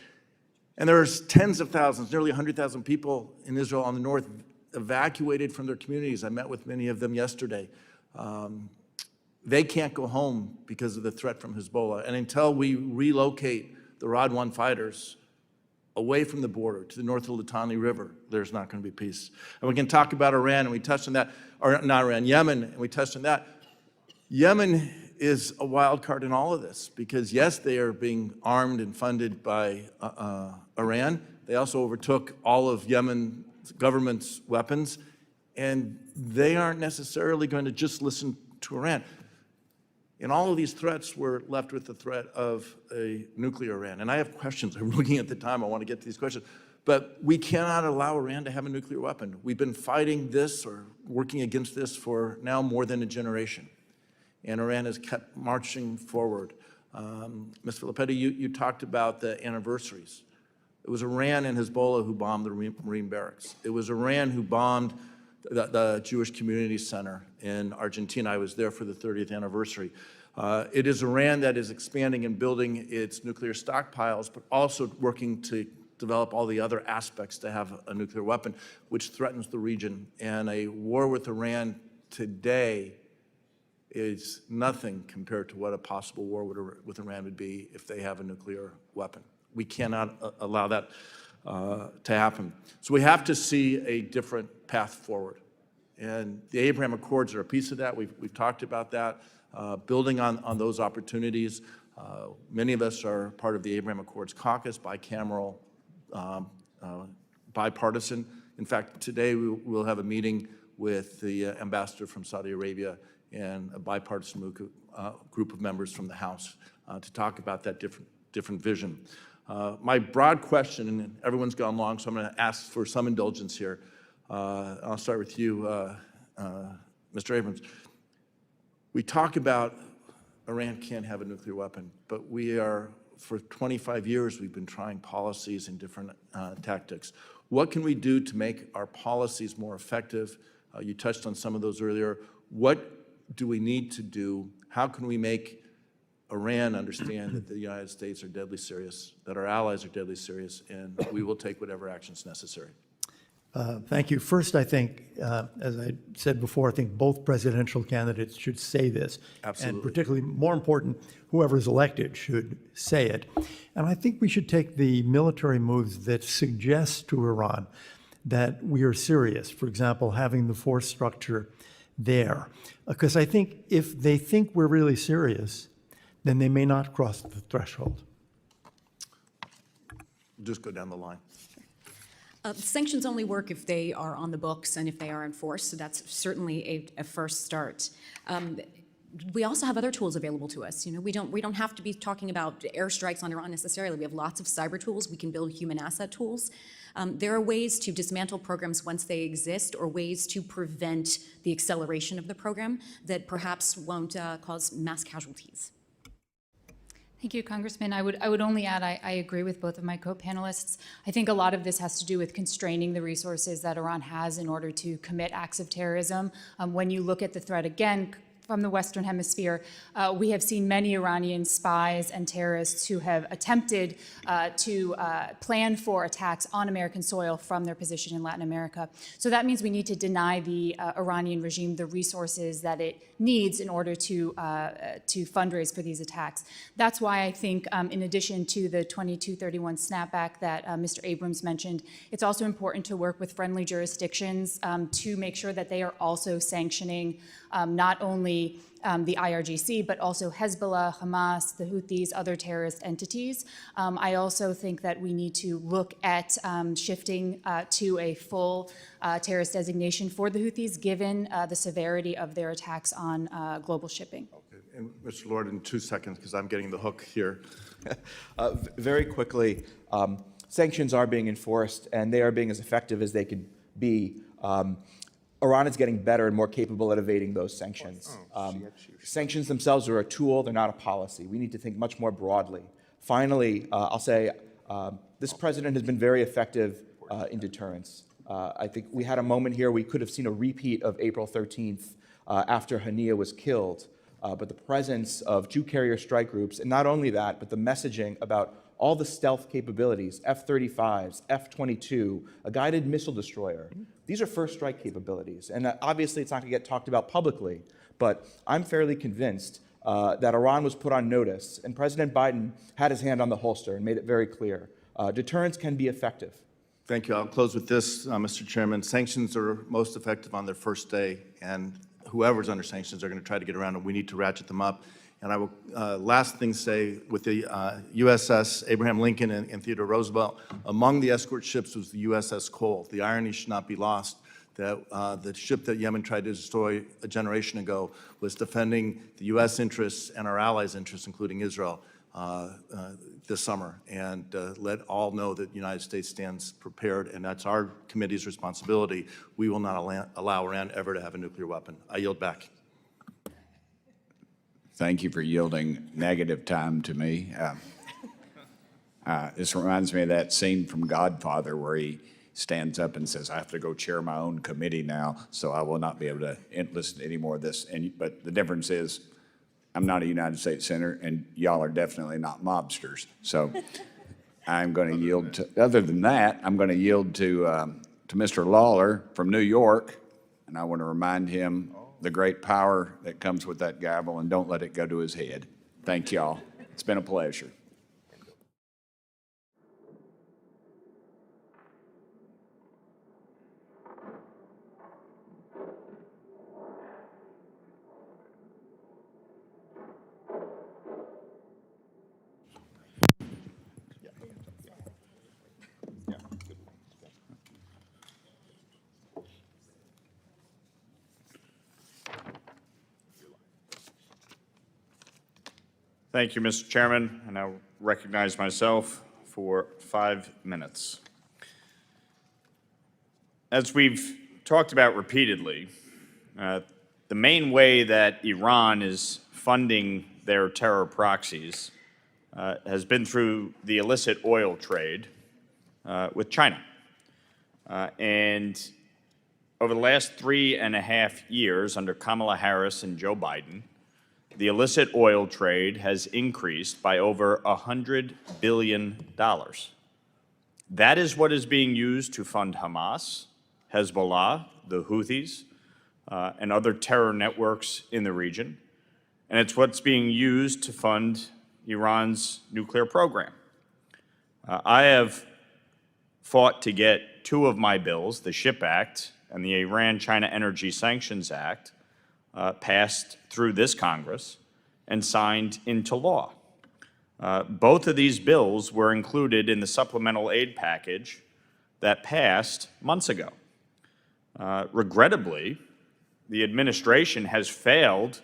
And there's tens of thousands, nearly 100,000 people in Israel on the north evacuated from their communities. I met with many of them yesterday. They can't go home because of the threat from Hezbollah. And until we relocate the Rod 1 fighters away from the border to the north of the Litani River, there's not going to be peace. And we can talk about Iran, and we touched on that, or not Iran, Yemen, and we touched on that. Yemen is a wild card in all of this because, yes, they are being armed and funded by Iran. They also overtook all of Yemen's government's weapons, and they aren't necessarily going to just listen to Iran. In all of these threats, we're left with the threat of a nuclear Iran. And I have questions. I'm looking at the time. I want to get to these questions. But we cannot allow Iran to have a nuclear weapon. We've been fighting this or working against this for now more than a generation. And Iran has kept marching forward. Ms. Filipetti, you talked about the anniversaries. It was Iran and Hezbollah who bombed the Marine barracks. It was Iran who bombed the Jewish Community Center in Argentina. I was there for the 30th anniversary. It is Iran that is expanding and building its nuclear stockpiles, but also working to develop all the other aspects to have a nuclear weapon, which threatens the region. And a war with Iran today is nothing compared to what a possible war with Iran would be if they have a nuclear weapon. We cannot allow that to happen. So we have to see a different path forward. And the Abraham Accords are a piece of that. We've talked about that, building on those opportunities. Many of us are part of the Abraham Accords caucus, bicameral, bipartisan. In fact, today we'll have a meeting with the ambassador from Saudi Arabia and a bipartisan group of members from the House to talk about that different vision. My broad question, and everyone's gone long, so I'm going to ask for some indulgence here. I'll start with you, Mr. Abrams. We talk about Iran can't have a nuclear weapon, but we are, for 25 years, we've been trying policies and different tactics. What can we do to make our policies more effective? You touched on some of those earlier. What do we need to do? How can we make Iran understand that the United States are deadly serious, that our allies are deadly serious, and we will take whatever actions necessary? Thank you. First, I think, as I said before, I think both presidential candidates should say this. Absolutely. And particularly, more important, whoever is elected should say it. And I think we should take the military moves that suggest to Iran that we are serious. For example, having the force structure there. Because I think if they think we're really serious, then they may not cross the threshold. Just go down the line. Sanctions only work if they are on the books and if they are enforced, so that's certainly a first start. We also have other tools available to us. You know, we don't have to be talking about airstrikes on Iran necessarily. We have lots of cyber tools. We can build human asset tools. There are ways to dismantle programs once they exist, or ways to prevent the acceleration of the program that perhaps won't cause mass casualties. Thank you, Congressman. I would only add, I agree with both of my co-panelists. I think a lot of this has to do with constraining the resources that Iran has in order to commit acts of terrorism. When you look at the threat again from the Western Hemisphere, we have seen many Iranian spies and terrorists who have attempted to plan for attacks on American soil from their position in Latin America. So that means we need to deny the Iranian regime the resources that it needs in order to fundraise for these attacks. That's why I think, in addition to the 2231 snapback that Mr. Abrams mentioned, it's also important to work with friendly jurisdictions to make sure that they are also sanctioning not only the IRGC, but also Hezbollah, Hamas, the Houthis, other terrorist entities. I also think that we need to look at shifting to a full terrorist designation for the Houthis, given the severity of their attacks on global shipping. Okay. And Mr. Lord, in 2 seconds, because I'm getting the hook here. Very quickly, sanctions are being enforced, and they are being as effective as they could be. Iran is getting better and more capable at evading those sanctions. Sanctions themselves are a tool, they're not a policy. We need to think much more broadly. Finally, I'll say this president has been very effective in deterrence. I think we had a moment here, we could have seen a repeat of April 13th after Hania was killed. But the presence of Jew carrier strike groups, and not only that, but the messaging about all the stealth capabilities, F-35s, F-22, a guided missile destroyer. These are first strike capabilities. And obviously it's not going to get talked about publicly, but I'm fairly convinced that Iran was put on notice, and President Biden had his hand on the holster and made it very clear. Deterrence can be effective. Thank you. I'll close with this, Mr. Chairman. Sanctions are most effective on their first day, and whoever's under sanctions are going to try to get around them. We need to ratchet them up. And I will, last thing say, with the USS Abraham Lincoln and Theodore Roosevelt, among the escort ships was the USS Cole. The irony should not be lost that the ship that Yemen tried to destroy a generation ago was defending the U.S. interests and our allies' interests, including Israel, this summer. And let all know that the United States stands prepared, and that's our committee's responsibility. We will not allow Iran ever to have a nuclear weapon. I yield back. Thank you for yielding negative time to me. This reminds me of that scene from Godfather where he stands up and says, I have to go chair my own committee now, so I will not be able to listen to any more of this. But the difference is, I'm not a United States Senator, and y'all are definitely not mobsters. So I'm going to yield to, other than that, I'm going to yield to Mr. Lawler from New York, and I want to remind him the great power that comes with that gavel, and don't let it go to his head. Thank y'all. It's been a pleasure. Thank you, Mr. Chairman, and I recognize myself for 5 minutes. As we've talked about repeatedly, the main way that Iran is funding their terror proxies has been through the illicit oil trade with China. And over the last 3.5 years under Kamala Harris and Joe Biden, the illicit oil trade has increased by over $100 billion. That is what is being used to fund Hamas, Hezbollah, the Houthis, and other terror networks in the region. And it's what's being used to fund Iran's nuclear program. I have fought to get 2 of my bills, the SHIP Act and the Iran-China Energy Sanctions Act, passed through this Congress and signed into law. Both of these bills were included in the supplemental aid package that passed months ago. Regrettably, the administration has failed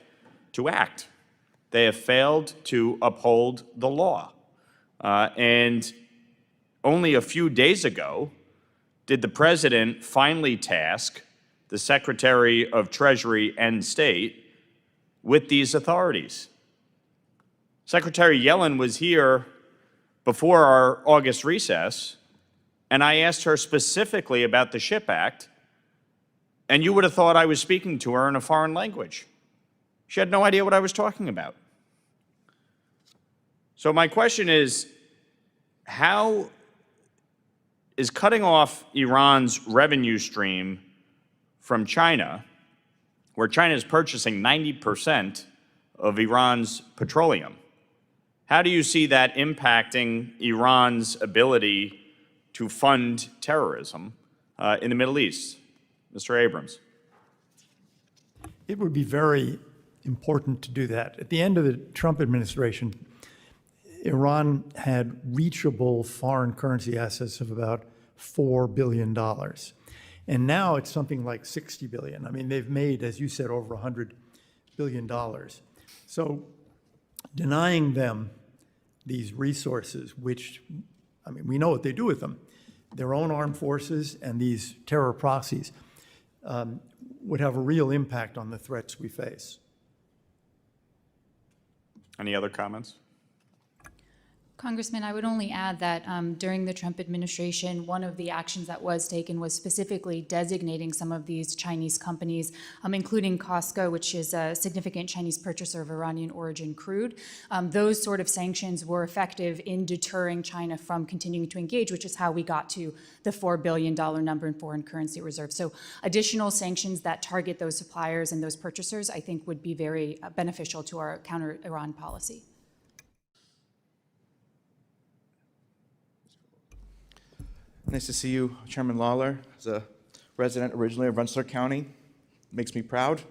to act. They have failed to uphold the law. And only a few days ago did the president finally task the Secretary of Treasury and State with these authorities. Secretary Yellen was here before our August recess, and I asked her specifically about the SHIP Act, and you would have thought I was speaking to her in a foreign language. She had no idea what I was talking about. So my question is, how is cutting off Iran's revenue stream from China, where China is purchasing 90% of Iran's petroleum, how do you see that impacting Iran's ability to fund terrorism in the Middle East? Mr. Abrams. It would be very important to do that. At the end of the Trump administration, Iran had reachable foreign currency assets of about $4 billion. And now it's something like 60 billion. I mean, they've made, as you said, over $100 billion. So denying them these resources, which, I mean, we know what they do with them, their own armed forces and these terror proxies, would have a real impact on the threats we face. Any other comments? Congressman, I would only add that during the Trump administration, one of the actions that was taken was specifically designating some of these Chinese companies, including Costco, which is a significant Chinese purchaser of Iranian origin crude. Those sort of sanctions were effective in deterring China from continuing to engage, which is how we got to the $4 billion number in foreign currency reserves. So additional sanctions that target those suppliers and those purchasers, I think, would be very beneficial to our counter-Iran policy. Nice to see you, Chairman Lawler. As a resident originally of Rensselaer County, makes me proud.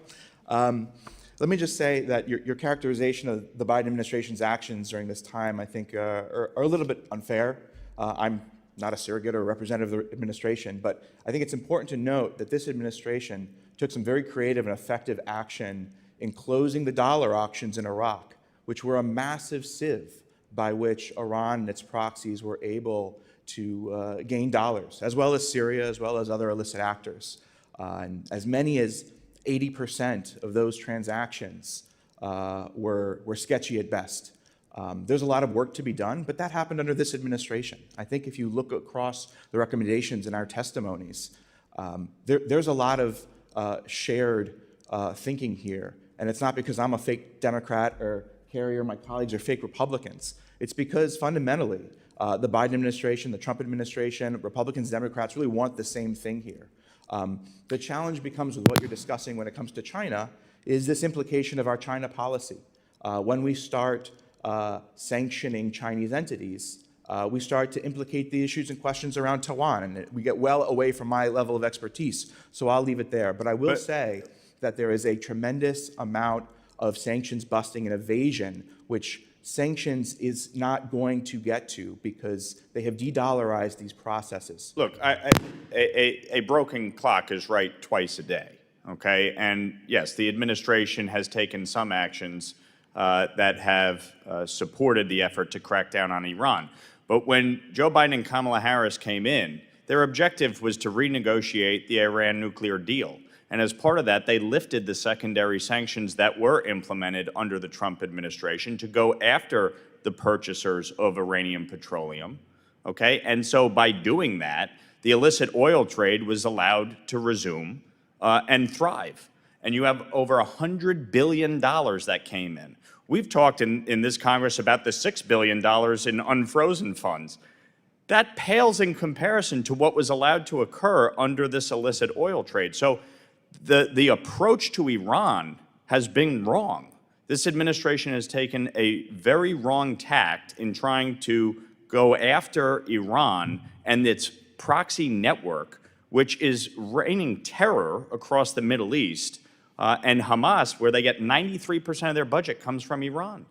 Let me just say that your characterization of the Biden administration's actions during this time, I think, are a little bit unfair. I'm not a surrogate or representative of the administration, but I think it's important to note that this administration took some very creative and effective action in closing the dollar auctions in Iraq, which were a massive sieve by which Iran and its proxies were able to gain dollars, as well as Syria, as well as other illicit actors. And as many as 80% of those transactions were sketchy at best. There's a lot of work to be done, but that happened under this administration. I think if you look across the recommendations in our testimonies, there's a lot of shared thinking here. And it's not because I'm a fake Democrat or Carrie or my colleagues are fake Republicans. It's because fundamentally, the Biden administration, the Trump administration, Republicans, Democrats really want the same thing here. The challenge becomes with what you're discussing when it comes to China is this implication of our China policy. When we start sanctioning Chinese entities, we start to implicate the issues and questions around Taiwan, and we get well away from my level of expertise, so I'll leave it there. But I will say that there is a tremendous amount of sanctions busting and evasion, which sanctions is not going to get to because they have de-dollarized these processes. Look, a broken clock is right twice a day, okay? And yes, the administration has taken some actions that have supported the effort to crack down on Iran. But when Joe Biden and Kamala Harris came in, their objective was to renegotiate the Iran nuclear deal. And as part of that, they lifted the secondary sanctions that were implemented under the Trump administration to go after the purchasers of Iranian petroleum, okay? And so by doing that, the illicit oil trade was allowed to resume and thrive. And you have over $100 billion that came in. We've talked in this Congress about the $6 billion in unfrozen funds. That pales in comparison to what was allowed to occur under this illicit oil trade. So the approach to Iran has been wrong. This administration has taken a very wrong tact in trying to go after Iran and its proxy network, which is raining terror across the Middle East, and Hamas, where they get 93% of their budget comes from Iran.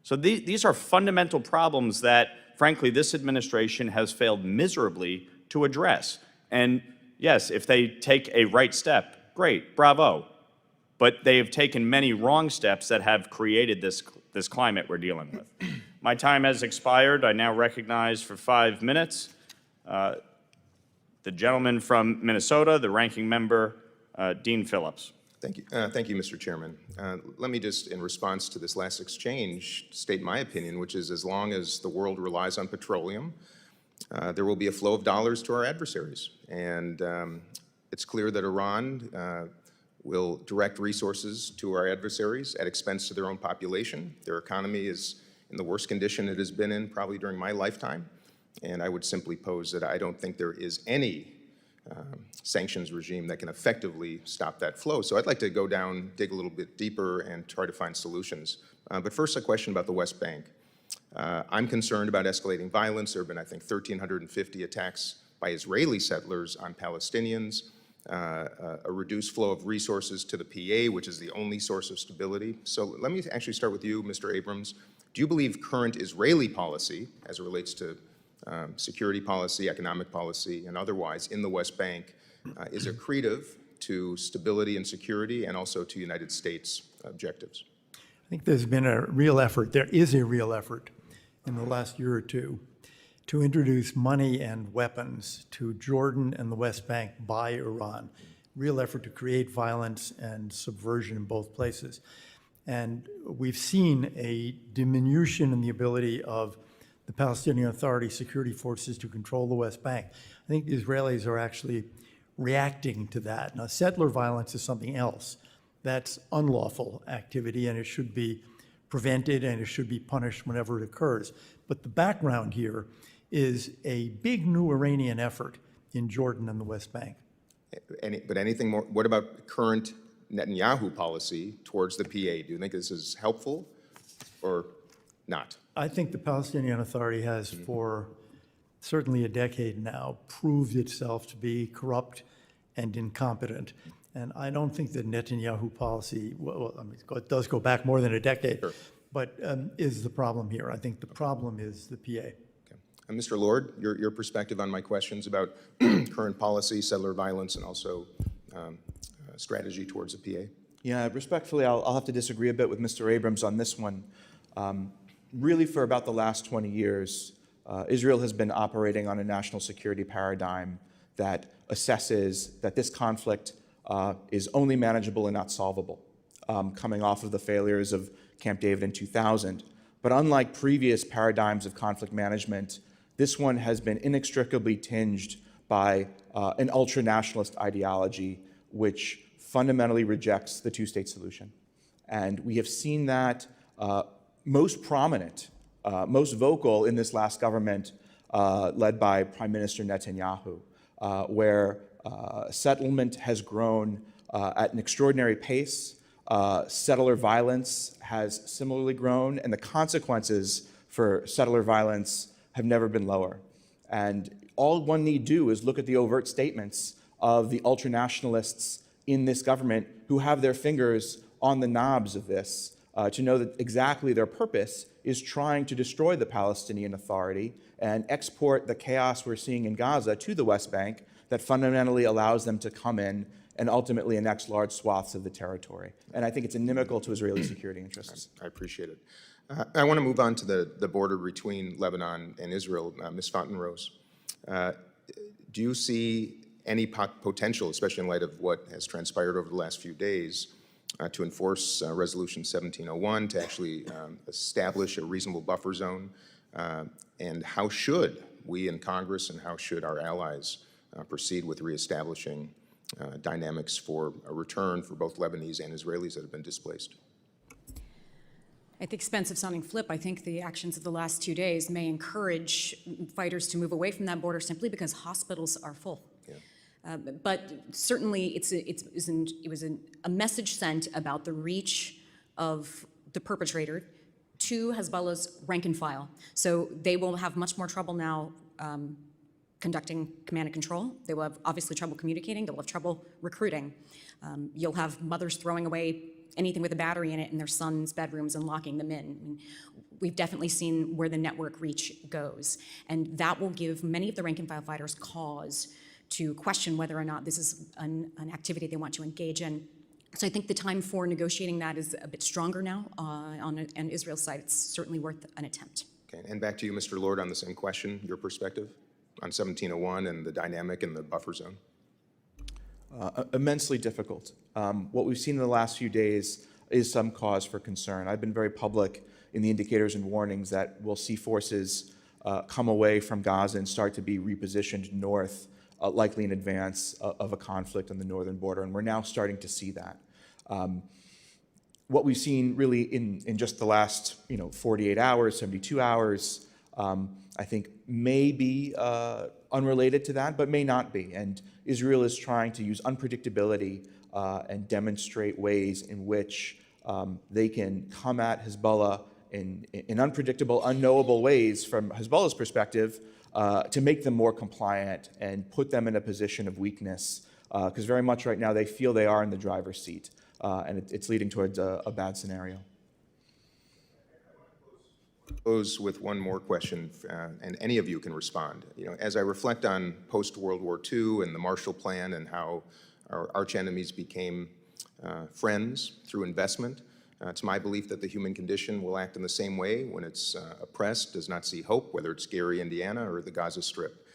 So these are fundamental problems that, frankly, this administration has failed miserably to address. And yes, if they take a right step, great, bravo. But they have taken many wrong steps that have created this climate we're dealing with. My time has expired. I now recognize for 5 minutes the gentleman from Minnesota, the ranking member, Dean Phillips. Thank you, Mr. Chairman. Let me just, in response to this last exchange, state my opinion, which is as long as the world relies on petroleum, there will be a flow of dollars to our adversaries. And it's clear that Iran will direct resources to our adversaries at expense to their own population. Their economy is in the worst condition it has been in probably during my lifetime. And I would simply pose that I don't think there is any sanctions regime that can effectively stop that flow. So I'd like to go down, dig a little bit deeper, and try to find solutions. But first, a question about the West Bank. I'm concerned about escalating violence. There have been, I think, 1,350 attacks by Israeli settlers on Palestinians, a reduced flow of resources to the PA, which is the only source of stability. So let me actually start with you, Mr. Abrams. Do you believe current Israeli policy, as it relates to security policy, economic policy, and otherwise in the West Bank, is accretive to stability and security and also to United States objectives? I think there's been a real effort, there is a real effort in the last year or two to introduce money and weapons to Jordan and the West Bank by Iran. Real effort to create violence and subversion in both places. And we've seen a diminution in the ability of the Palestinian Authority security forces to control the West Bank. I think the Israelis are actually reacting to that. Now, settler violence is something else. That's unlawful activity, and it should be prevented, and it should be punished whenever it occurs. But the background here is a big new Iranian effort in Jordan and the West Bank. But anything more, what about current Netanyahu policy towards the PA? Do you think this is helpful or not? I think the Palestinian Authority has, for certainly a decade now, proved itself to be corrupt and incompetent. And I don't think that Netanyahu policy, well, I mean, it does go back more than a decade, but is the problem here. I think the problem is the PA. Okay. And Mr. Lord, your perspective on my questions about current policy, settler violence, and also strategy towards the PA? Yeah, respectfully, I'll have to disagree a bit with Mr. Abrams on this one. Really, for about the last 20 years, Israel has been operating on a national security paradigm that assesses that this conflict is only manageable and not solvable, coming off of the failures of Camp David in 2000. But unlike previous paradigms of conflict management, this one has been inextricably tinged by an ultra-nationalist ideology which fundamentally rejects the two-state solution. And we have seen that most prominent, most vocal in this last government led by Prime Minister Netanyahu, where settlement has grown at an extraordinary pace. Settler violence has similarly grown, and the consequences for settler violence have never been lower. And all one need do is look at the overt statements of the ultranationalists in this government who have their fingers on the knobs of this to know that exactly their purpose is trying to destroy the Palestinian Authority and export the chaos we're seeing in Gaza to the West Bank that fundamentally allows them to come in and ultimately annex large swaths of the territory. And I think it's inimical to Israeli security interests. I appreciate it. I want to move on to the border between Lebanon and Israel. Ms. Fontenrose, do you see any potential, especially in light of what has transpired over the last few days, to enforce Resolution 1701, to actually establish a reasonable buffer zone? And how should we in Congress and how should our allies proceed with reestablishing dynamics for a return for both Lebanese and Israelis that have been displaced? At the expense of sounding flip, I think the actions of the last 2 days may encourage fighters to move away from that border simply because hospitals are full. Yeah. But certainly it was a message sent about the reach of the perpetrator to Hezbollah's rank and file. So they will have much more trouble now conducting command and control. They will have obviously trouble communicating. They will have trouble recruiting. You'll have mothers throwing away anything with a battery in it in their sons' bedrooms and locking them in. I mean, we've definitely seen where the network reach goes. And that will give many of the rank and file fighters cause to question whether or not this is an activity they want to engage in. So I think the time for negotiating that is a bit stronger now on Israel's side. It's certainly worth an attempt. Okay, and back to you, Mr. Lord, on the same question, your perspective on 1701 and the dynamic in the buffer zone? Immensely difficult. What we've seen in the last few days is some cause for concern. I've been very public in the indicators and warnings that we'll see forces come away from Gaza and start to be repositioned north, likely in advance of a conflict on the northern border, and we're now starting to see that. What we've seen really in just the last 48 hours, 72 hours, I think may be unrelated to that, but may not be. And Israel is trying to use unpredictability and demonstrate ways in which they can come at Hezbollah in unpredictable, unknowable ways from Hezbollah's perspective to make them more compliant and put them in a position of weakness. Because very much right now they feel they are in the driver's seat, and it's leading towards a bad scenario. Close with one more question, and any of you can respond. As I reflect on post-World War II and the Marshall Plan and how our arch enemies became friends through investment, it's my belief that the human condition will act in the same way when it's oppressed, does not see hope, whether it's Gary, Indiana, or the Gaza Strip.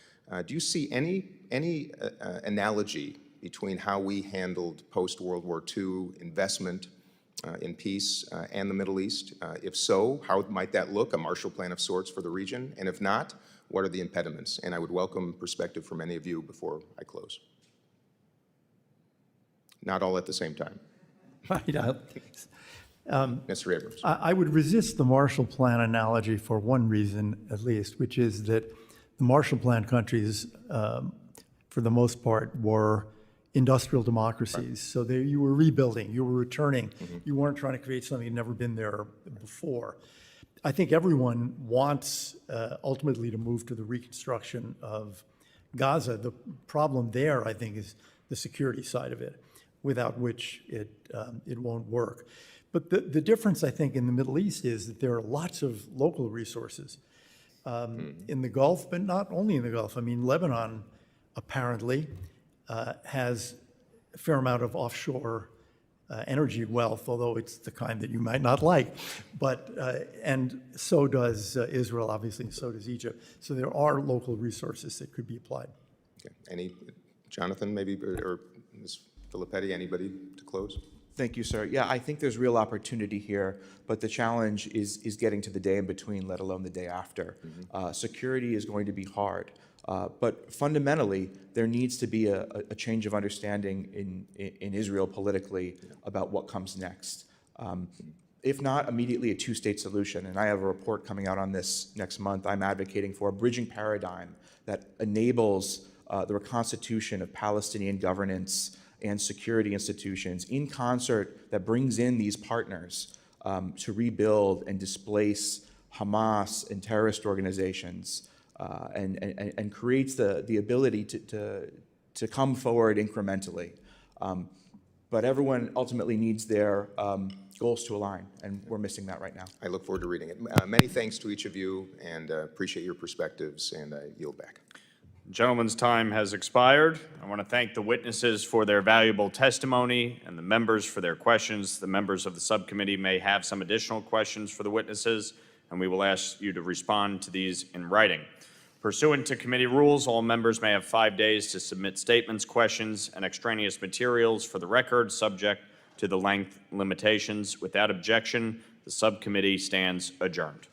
Do you see any analogy between how we handled post-World War II investment in peace and the Middle East? If so, how might that look, a Marshall Plan of sorts for the region? And if not, what are the impediments? And I would welcome perspective from any of you before I close. Not all at the same time. Mr. Abrams. I would resist the Marshall Plan analogy for one reason, at least, which is that the Marshall Plan countries, for the most part, were industrial democracies. So you were rebuilding, you were returning. You weren't trying to create something that had never been there before. I think everyone wants ultimately to move to the reconstruction of Gaza. The problem there, I think, is the security side of it, without which it won't work. But the difference, I think, in the Middle East is that there are lots of local resources in the Gulf, but not only in the Gulf. I mean, Lebanon apparently has a fair amount of offshore energy wealth, although it's the kind that you might not like. But and so does Israel, obviously, and so does Egypt. So there are local resources that could be applied. Okay. Jonathan, maybe, or Ms. Filipetti, anybody to close? Thank you, sir. Yeah, I think there's real opportunity here, but the challenge is getting to the day in between, let alone the day after. Security is going to be hard, but fundamentally, there needs to be a change of understanding in Israel politically about what comes next. If not immediately a two-state solution, and I have a report coming out on this next month, I'm advocating for a bridging paradigm that enables the reconstitution of Palestinian governance and security institutions in concert, that brings in these partners to rebuild and displace Hamas and terrorist organizations, and creates the ability to come forward incrementally. But everyone ultimately needs their goals to align, and we're missing that right now. I look forward to reading it. Many thanks to each of you, and appreciate your perspectives, and I yield back. Gentlemen's time has expired. I want to thank the witnesses for their valuable testimony and the members for their questions. The members of the subcommittee may have some additional questions for the witnesses, and we will ask you to respond to these in writing. Pursuant to committee rules, all members may have 5 days to submit statements, questions, and extraneous materials for the record, subject to the length limitations. Without objection, the subcommittee stands adjourned.